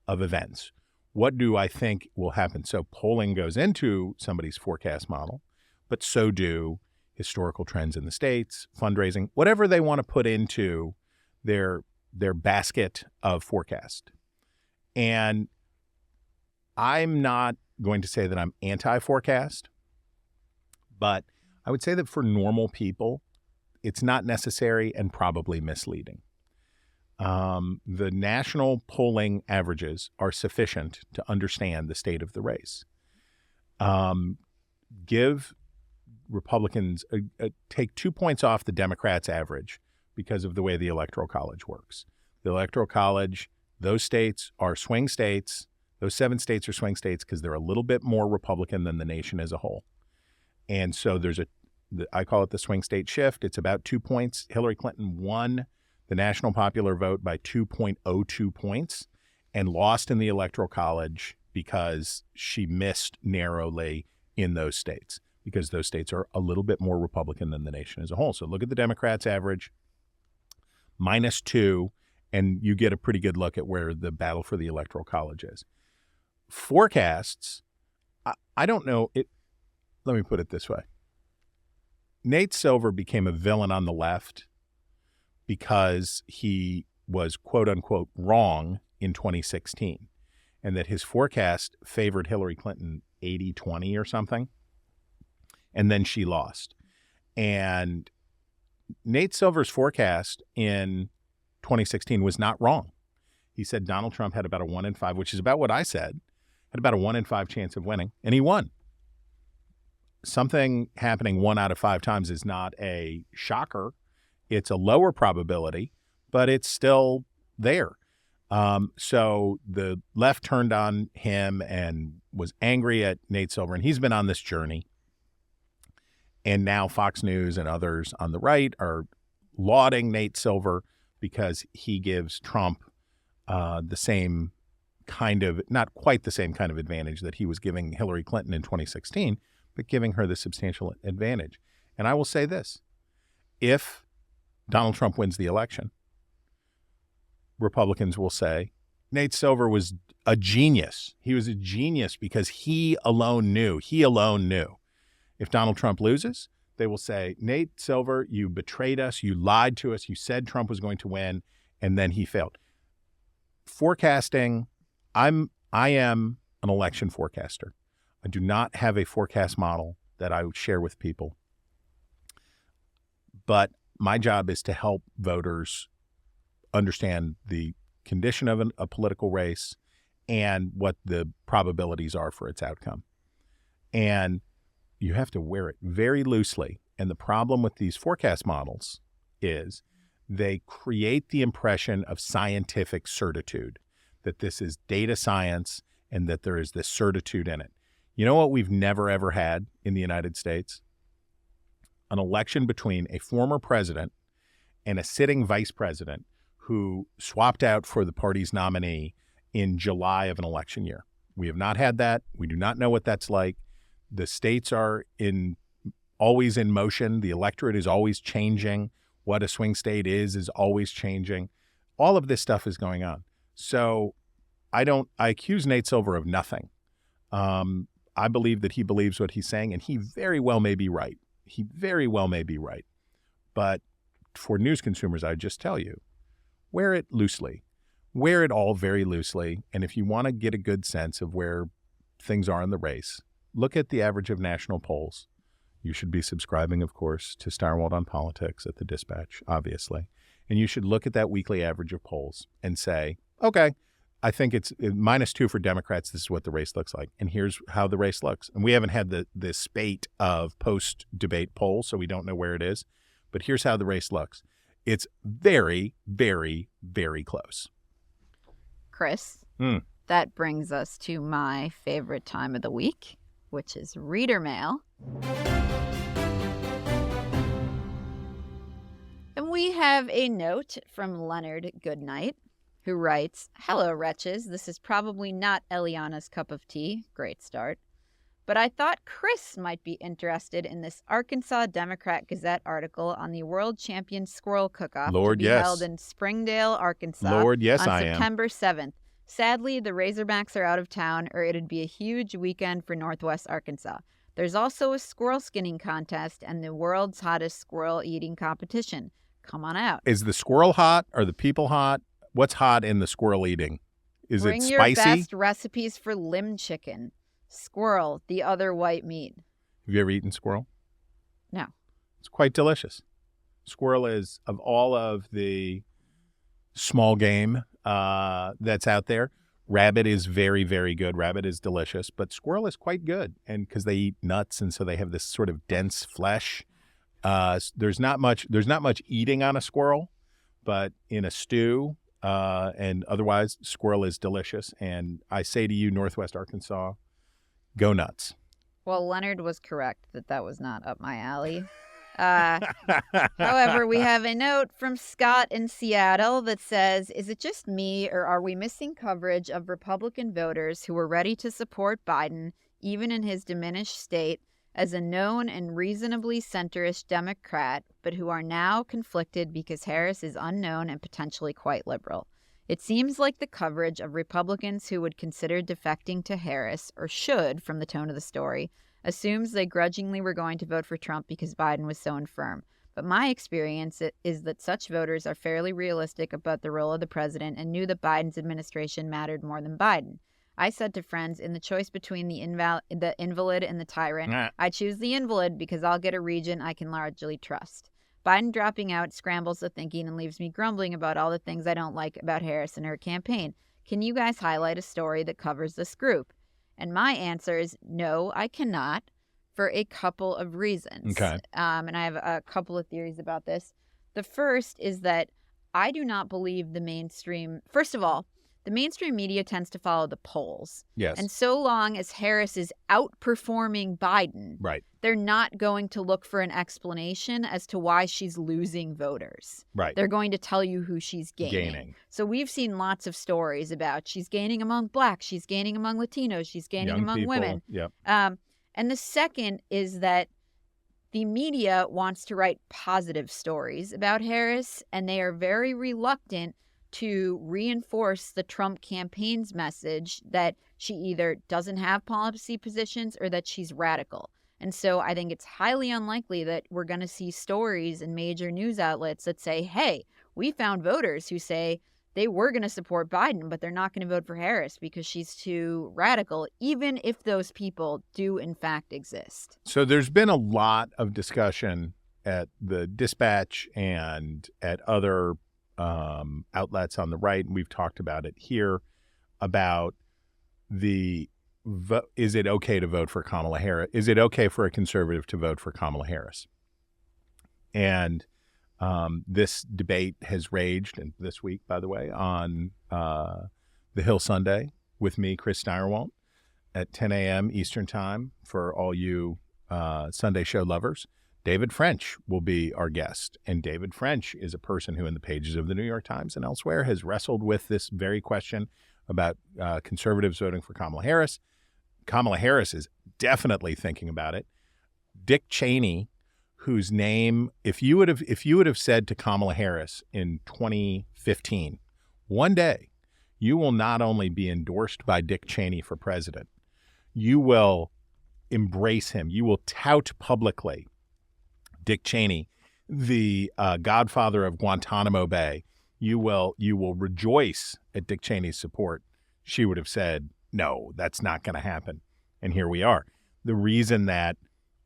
of events. What do I think will happen? So polling goes into somebody's forecast model, but so do historical trends in the states, fundraising, whatever they want to put into their basket of forecast. And I'm not going to say that I'm anti-forecast, but I would say that for normal people, it's not necessary and probably misleading. The national polling averages are sufficient to understand the state of the race. Give Republicans, take 2 points off the Democrats' average because of the way the Electoral College works. The Electoral College, those states are swing states. Those 7 states are swing states because they're a little bit more Republican than the nation as a whole. And so there's I call it the swing state shift. It's about 2 points. Hillary Clinton won the national popular vote by 2.02 points and lost in the Electoral College because she missed narrowly in those states, because those states are a little bit more Republican than the nation as a whole. So look at the Democrats' average, -2, and you get a pretty good look at where the battle for the Electoral College is. Forecasts, I don't know. Let me put it this way. Nate Silver became a villain on the left because he was, quote unquote, wrong in 2016, and that his forecast favored Hillary Clinton 80-20 or something, and then she lost. And Nate Silver's forecast in 2016 was not wrong. He said Donald Trump had about a 1 in 5, which is about what I said, had about a 1 in 5 chance of winning, and he won. Something happening 1 out of 5 times is not a shocker. It's a lower probability, but it's still there. So the left turned on him and was angry at Nate Silver, and he's been on this journey. And now Fox News and others on the right are lauding Nate Silver because he gives Trump the same kind of, not quite the same kind of advantage that he was giving Hillary Clinton in 2016, but giving her the substantial advantage. And I will say this, if Donald Trump wins the election, Republicans will say, Nate Silver was a genius. He was a genius because he alone knew. If Donald Trump loses, they will say, Nate Silver, you betrayed us, you lied to us, you said Trump was going to win, and then he failed. Forecasting, I am an election forecaster. I do not have a forecast model that I would share with people. But my job is to help voters understand the condition of a political race and what the probabilities are for its outcome. And you have to wear it very loosely. And the problem with these forecast models is they create the impression of scientific certitude, that this is data science and that there is this certitude in it. You know what we've never, ever had in the United States? An election between a former president and a sitting vice president who swapped out for the party's nominee in July of an election year. We have not had that. We do not know what that's like. The states are always in motion. The electorate is always changing. What a swing state is always changing. All of this stuff is going on. So I accuse Nate Silver of nothing. I believe that he believes what he's saying, and he very well may be right. He very well may be right. But for news consumers, I just tell you, wear it loosely. Wear it all very loosely. And if you want to get a good sense of where things are in the race, look at the average of national polls. You should be subscribing, of course, to Starwald on Politics at the Dispatch, obviously. And you should look at that weekly average of polls and say, okay, I think it's -2 for Democrats. This is what the race looks like. And here's how the race looks. And we haven't had the spate of post-debate polls, so we don't know where it is. But here's how the race looks. It's very, very, very close. Chris, that brings us to my favorite time of the week, which is reader mail. And we have a note from Leonard Goodnight, who writes, "Hello, Wretches. This is probably not Eliana's cup of tea. Great start. But I thought Chris might be interested in this Arkansas Democrat Gazette article on the World Champion Squirrel Cook-Off to be held in Springdale, Arkansas on September 7th. Sadly, the Razorbacks are out of town, or it'd be a huge weekend for Northwest Arkansas. There's also a squirrel skinning contest and the world's hottest squirrel eating competition. Come on out." Is the squirrel hot? Are the people hot? What's hot in the squirrel eating? Is Bring it spicy? your best recipes for limb chicken. Squirrel, the other white meat. Have you ever eaten squirrel? No. It's quite delicious. Squirrel is, of all of the small game that's out there, rabbit is very, very good. Rabbit is delicious, but squirrel is quite good. And because they eat nuts, and so they have this sort of dense flesh. There's not much eating on a squirrel, but in a stew and otherwise, squirrel is delicious. And I say to you, Northwest Arkansas, go nuts. Well, Leonard was correct that was not up my alley. However, we have a note from Scott in Seattle that says, "Is it just me, or are we missing coverage of Republican voters who were ready to support Biden, even in his diminished state, as a known and reasonably centrist Democrat, but who are now conflicted because Harris is unknown and potentially quite liberal? It seems like the coverage of Republicans who would consider defecting to Harris, or should from the tone of the story, assumes they grudgingly were going to vote for Trump because Biden was so infirm. But my experience is that such voters are fairly realistic about the role of the president and knew that Biden's administration mattered more than Biden. I said to friends, in the choice between the invalid and the tyrant, I choose the invalid because I'll get a regent I can largely trust. Biden dropping out scrambles the thinking and leaves me grumbling about all the things I don't like about Harris and her campaign. Can you guys highlight a story that covers this group?" And my answer is no, I cannot, for a couple of reasons. Okay. And I have a couple of theories about this. The first is that I do not believe the mainstream. First of all, the mainstream media tends to follow the polls. Yes. And so long as Harris is outperforming Biden, Right. they're not going to look for an explanation as to why she's losing voters. Right. They're going to tell you who she's gaining. So we've seen lots of stories about she's gaining among blacks, she's gaining among Latinos, she's gaining Young among people. women. Yep. And the second is that the media wants to write positive stories about Harris, and they are very reluctant to reinforce the Trump campaign's message that she either doesn't have policy positions or that she's radical. And so I think it's highly unlikely that we're going to see stories in major news outlets that say, hey, we found voters who say they were going to support Biden, but they're not going to vote for Harris because she's too radical, even if those people do in fact exist. So there's been a lot of discussion at the Dispatch and at other outlets on the right, and we've talked about it here, about is it okay to vote for Kamala Harris? Is it okay for a conservative to vote for Kamala Harris? And this debate has raged, and this week, by the way, on The Hill Sunday with me, Chris Steyerwalt, at 10 a.m. Eastern Time for all you Sunday show lovers. David French will be our guest. And David French is a person who in the pages of the New York Times and elsewhere has wrestled with this very question about conservatives voting for Kamala Harris. Kamala Harris is definitely thinking about it. Dick Cheney, whose name, if you would have said to Kamala Harris in 2015, one day you will not only be endorsed by Dick Cheney for president, you will embrace him. You will tout publicly Dick Cheney, the godfather of Guantanamo Bay. You will rejoice at Dick Cheney's support. She would have said, no, that's not going to happen. And here we are. The reason that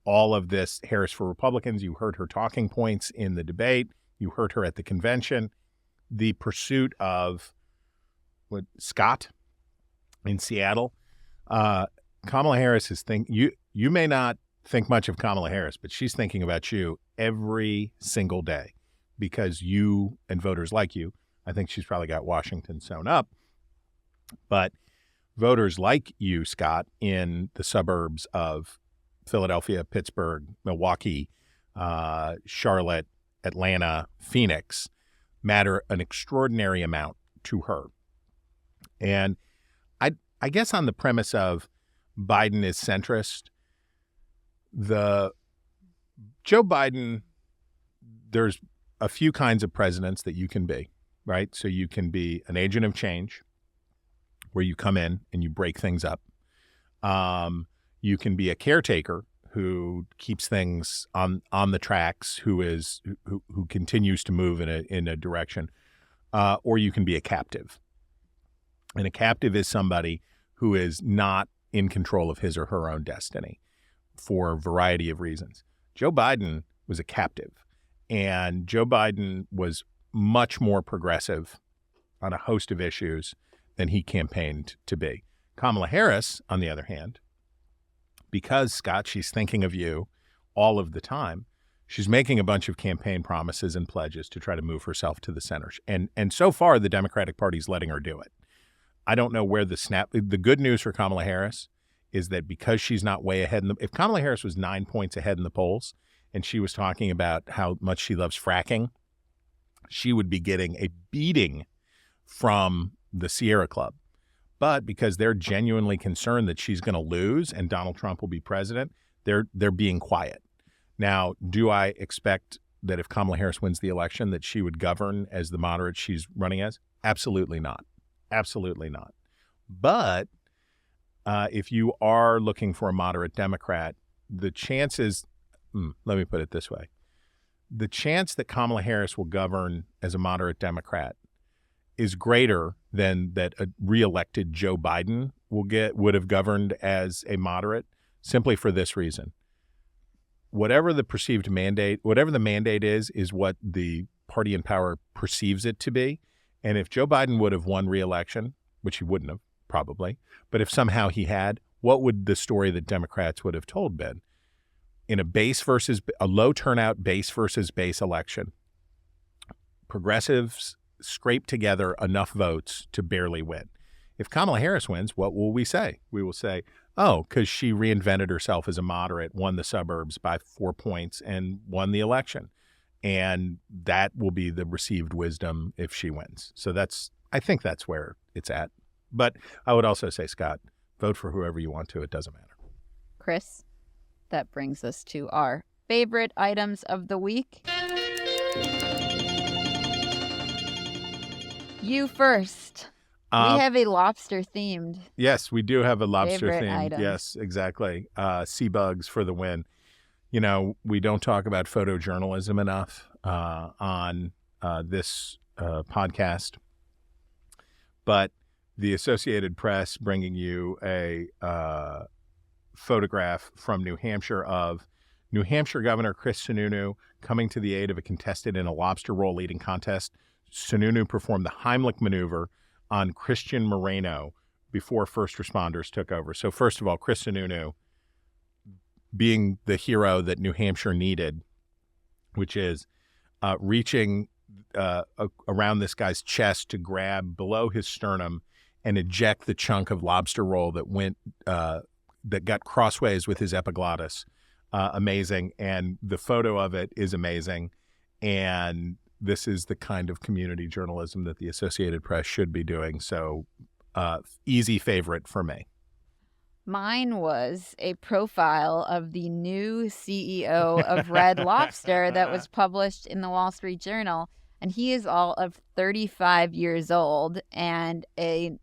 all of this Harris for Republicans, you heard her talking points in the debate, you heard her at the convention, the pursuit of Scott in Seattle. Kamala Harris is you may not think much of Kamala Harris, but she's thinking about you every single day because you and voters like you, I think she's probably got Washington sewn up, but voters like you, Scott, in the suburbs of Philadelphia, Pittsburgh, Milwaukee, Charlotte, Atlanta, Phoenix matter an extraordinary amount to her. And I guess on the premise of Biden is centrist, Joe Biden, there's a few kinds of presidents that you can be, right? So you can be an agent of change where you come in and you break things up. You can be a caretaker who keeps things on the tracks, who continues to move in a direction, or you can be a captive. And a captive is somebody who is not in control of his or her own destiny for a variety of reasons. Joe Biden was a captive, and Joe Biden was much more progressive on a host of issues than he campaigned to be. Kamala Harris, on the other hand, because, Scott, she's thinking of you all of the time, she's making a bunch of campaign promises and pledges to try to move herself to the center. And so far, the Democratic Party's letting her do it. I don't know where the good news for Kamala Harris is that because she's not way ahead if Kamala Harris was 9 points ahead in the polls and she was talking about how much she loves fracking, she would be getting a beating from the Sierra Club. But because they're genuinely concerned that she's going to lose and Donald Trump will be president, they're being quiet. Now, do I expect that if Kamala Harris wins the election that she would govern as the moderate she's running as? Absolutely not. Absolutely not. But if you are looking for a moderate Democrat, the chances, let me put it this way, the chance that Kamala Harris will govern as a moderate Democrat is greater than that a reelected Joe Biden would have governed as a moderate, simply for this reason. Whatever the perceived mandate, whatever the mandate is what the party in power perceives it to be. And if Joe Biden would have won re-election, which he wouldn't have, probably, but if somehow he had, what would the story that Democrats would have told been? In a low turnout base versus base election, progressives scrape together enough votes to barely win. If Kamala Harris wins, what will we say? We will say, oh, because she reinvented herself as a moderate, won the suburbs by 4 points, and won the election. And that will be the received wisdom if she wins. So I think that's where it's at. But I would also say, Scott, vote for whoever you want to. It doesn't matter. Chris, that brings us to our favorite items of the week. You first. We have a lobster themed. Yes, we do have a lobster favorite themed. items. Yes, exactly. Sea bugs for the win. You know, we don't talk about photojournalism enough on this podcast. but the Associated Press bringing you a photograph from New Hampshire of New Hampshire Governor Chris Sununu coming to the aid of a contestant in a lobster roll eating contest. Sununu performed the Heimlich maneuver on Christian Moreno before first responders took over. So first of all, Chris Sununu being the hero that New Hampshire needed, which is reaching around this guy's chest to grab below his sternum and eject the chunk of lobster roll that got crossways with his epiglottis. Amazing. And the photo of it is amazing. And this is the kind of community journalism that the Associated Press should be doing. So easy favorite for me. Mine was a profile of the new CEO of Red Lobster that was published in the Wall Street Journal. And he is all of 35 years old and an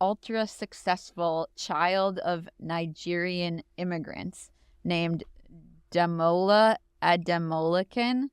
ultra successful child of Nigerian immigrants named Damola Ademolakin.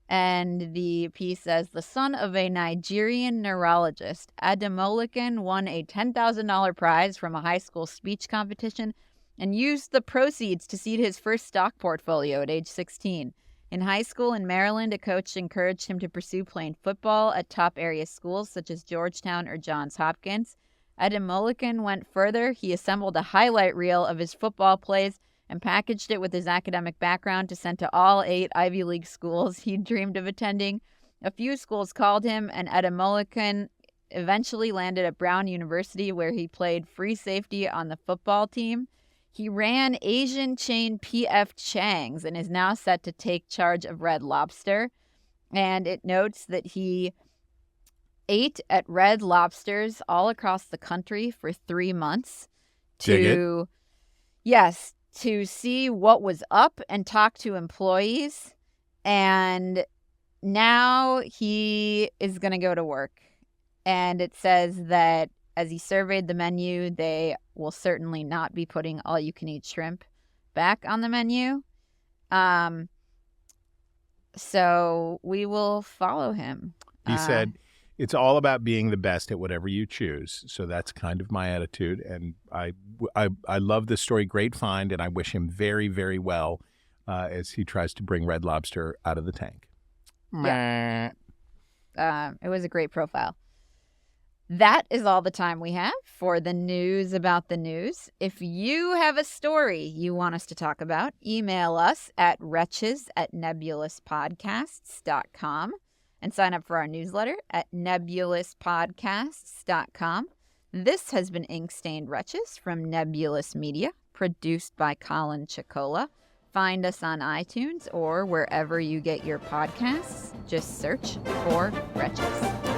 And the piece says, the son of a Nigerian neurologist, Ademolakin won a $10,000 prize from a high school speech competition and used the proceeds to seed his first stock portfolio at age 16. In high school in Maryland, a coach encouraged him to pursue playing football at top area schools such as Georgetown or Johns Hopkins. Ademolakin went further. He assembled a highlight reel of his football plays and packaged it with his academic background to send to all 8 Ivy League schools he dreamed of attending. A few schools called him, and Ademolakin eventually landed at Brown University, where he played free safety on the football team. He ran Asian chain P.F. Chang's and is now set to take charge of Red Lobster. And it notes that he ate at Red Lobsters all across the country for 3 months to see what was up and talk to employees. And now he is going to go to work. And it says that as he surveyed the menu, they will certainly not be putting all-you-can-eat shrimp back on the menu. So we will follow him. He said, it's all about being the best at whatever you choose. So that's kind of my attitude. And I love this story. Great find. And I wish him very, very well as he tries to bring Red Lobster out of the tank. Yeah. It was a great profile. That is all the time we have for the news about the news. If you have a story you want us to talk about, email us at wretches@nebulouspodcasts.com and sign up for our newsletter at nebulouspodcasts.com. This has been Ink Stained Wretches from Nebulous Media, produced by Colin Chicola. Find us on iTunes or wherever you get your podcasts. Just search for Wretches.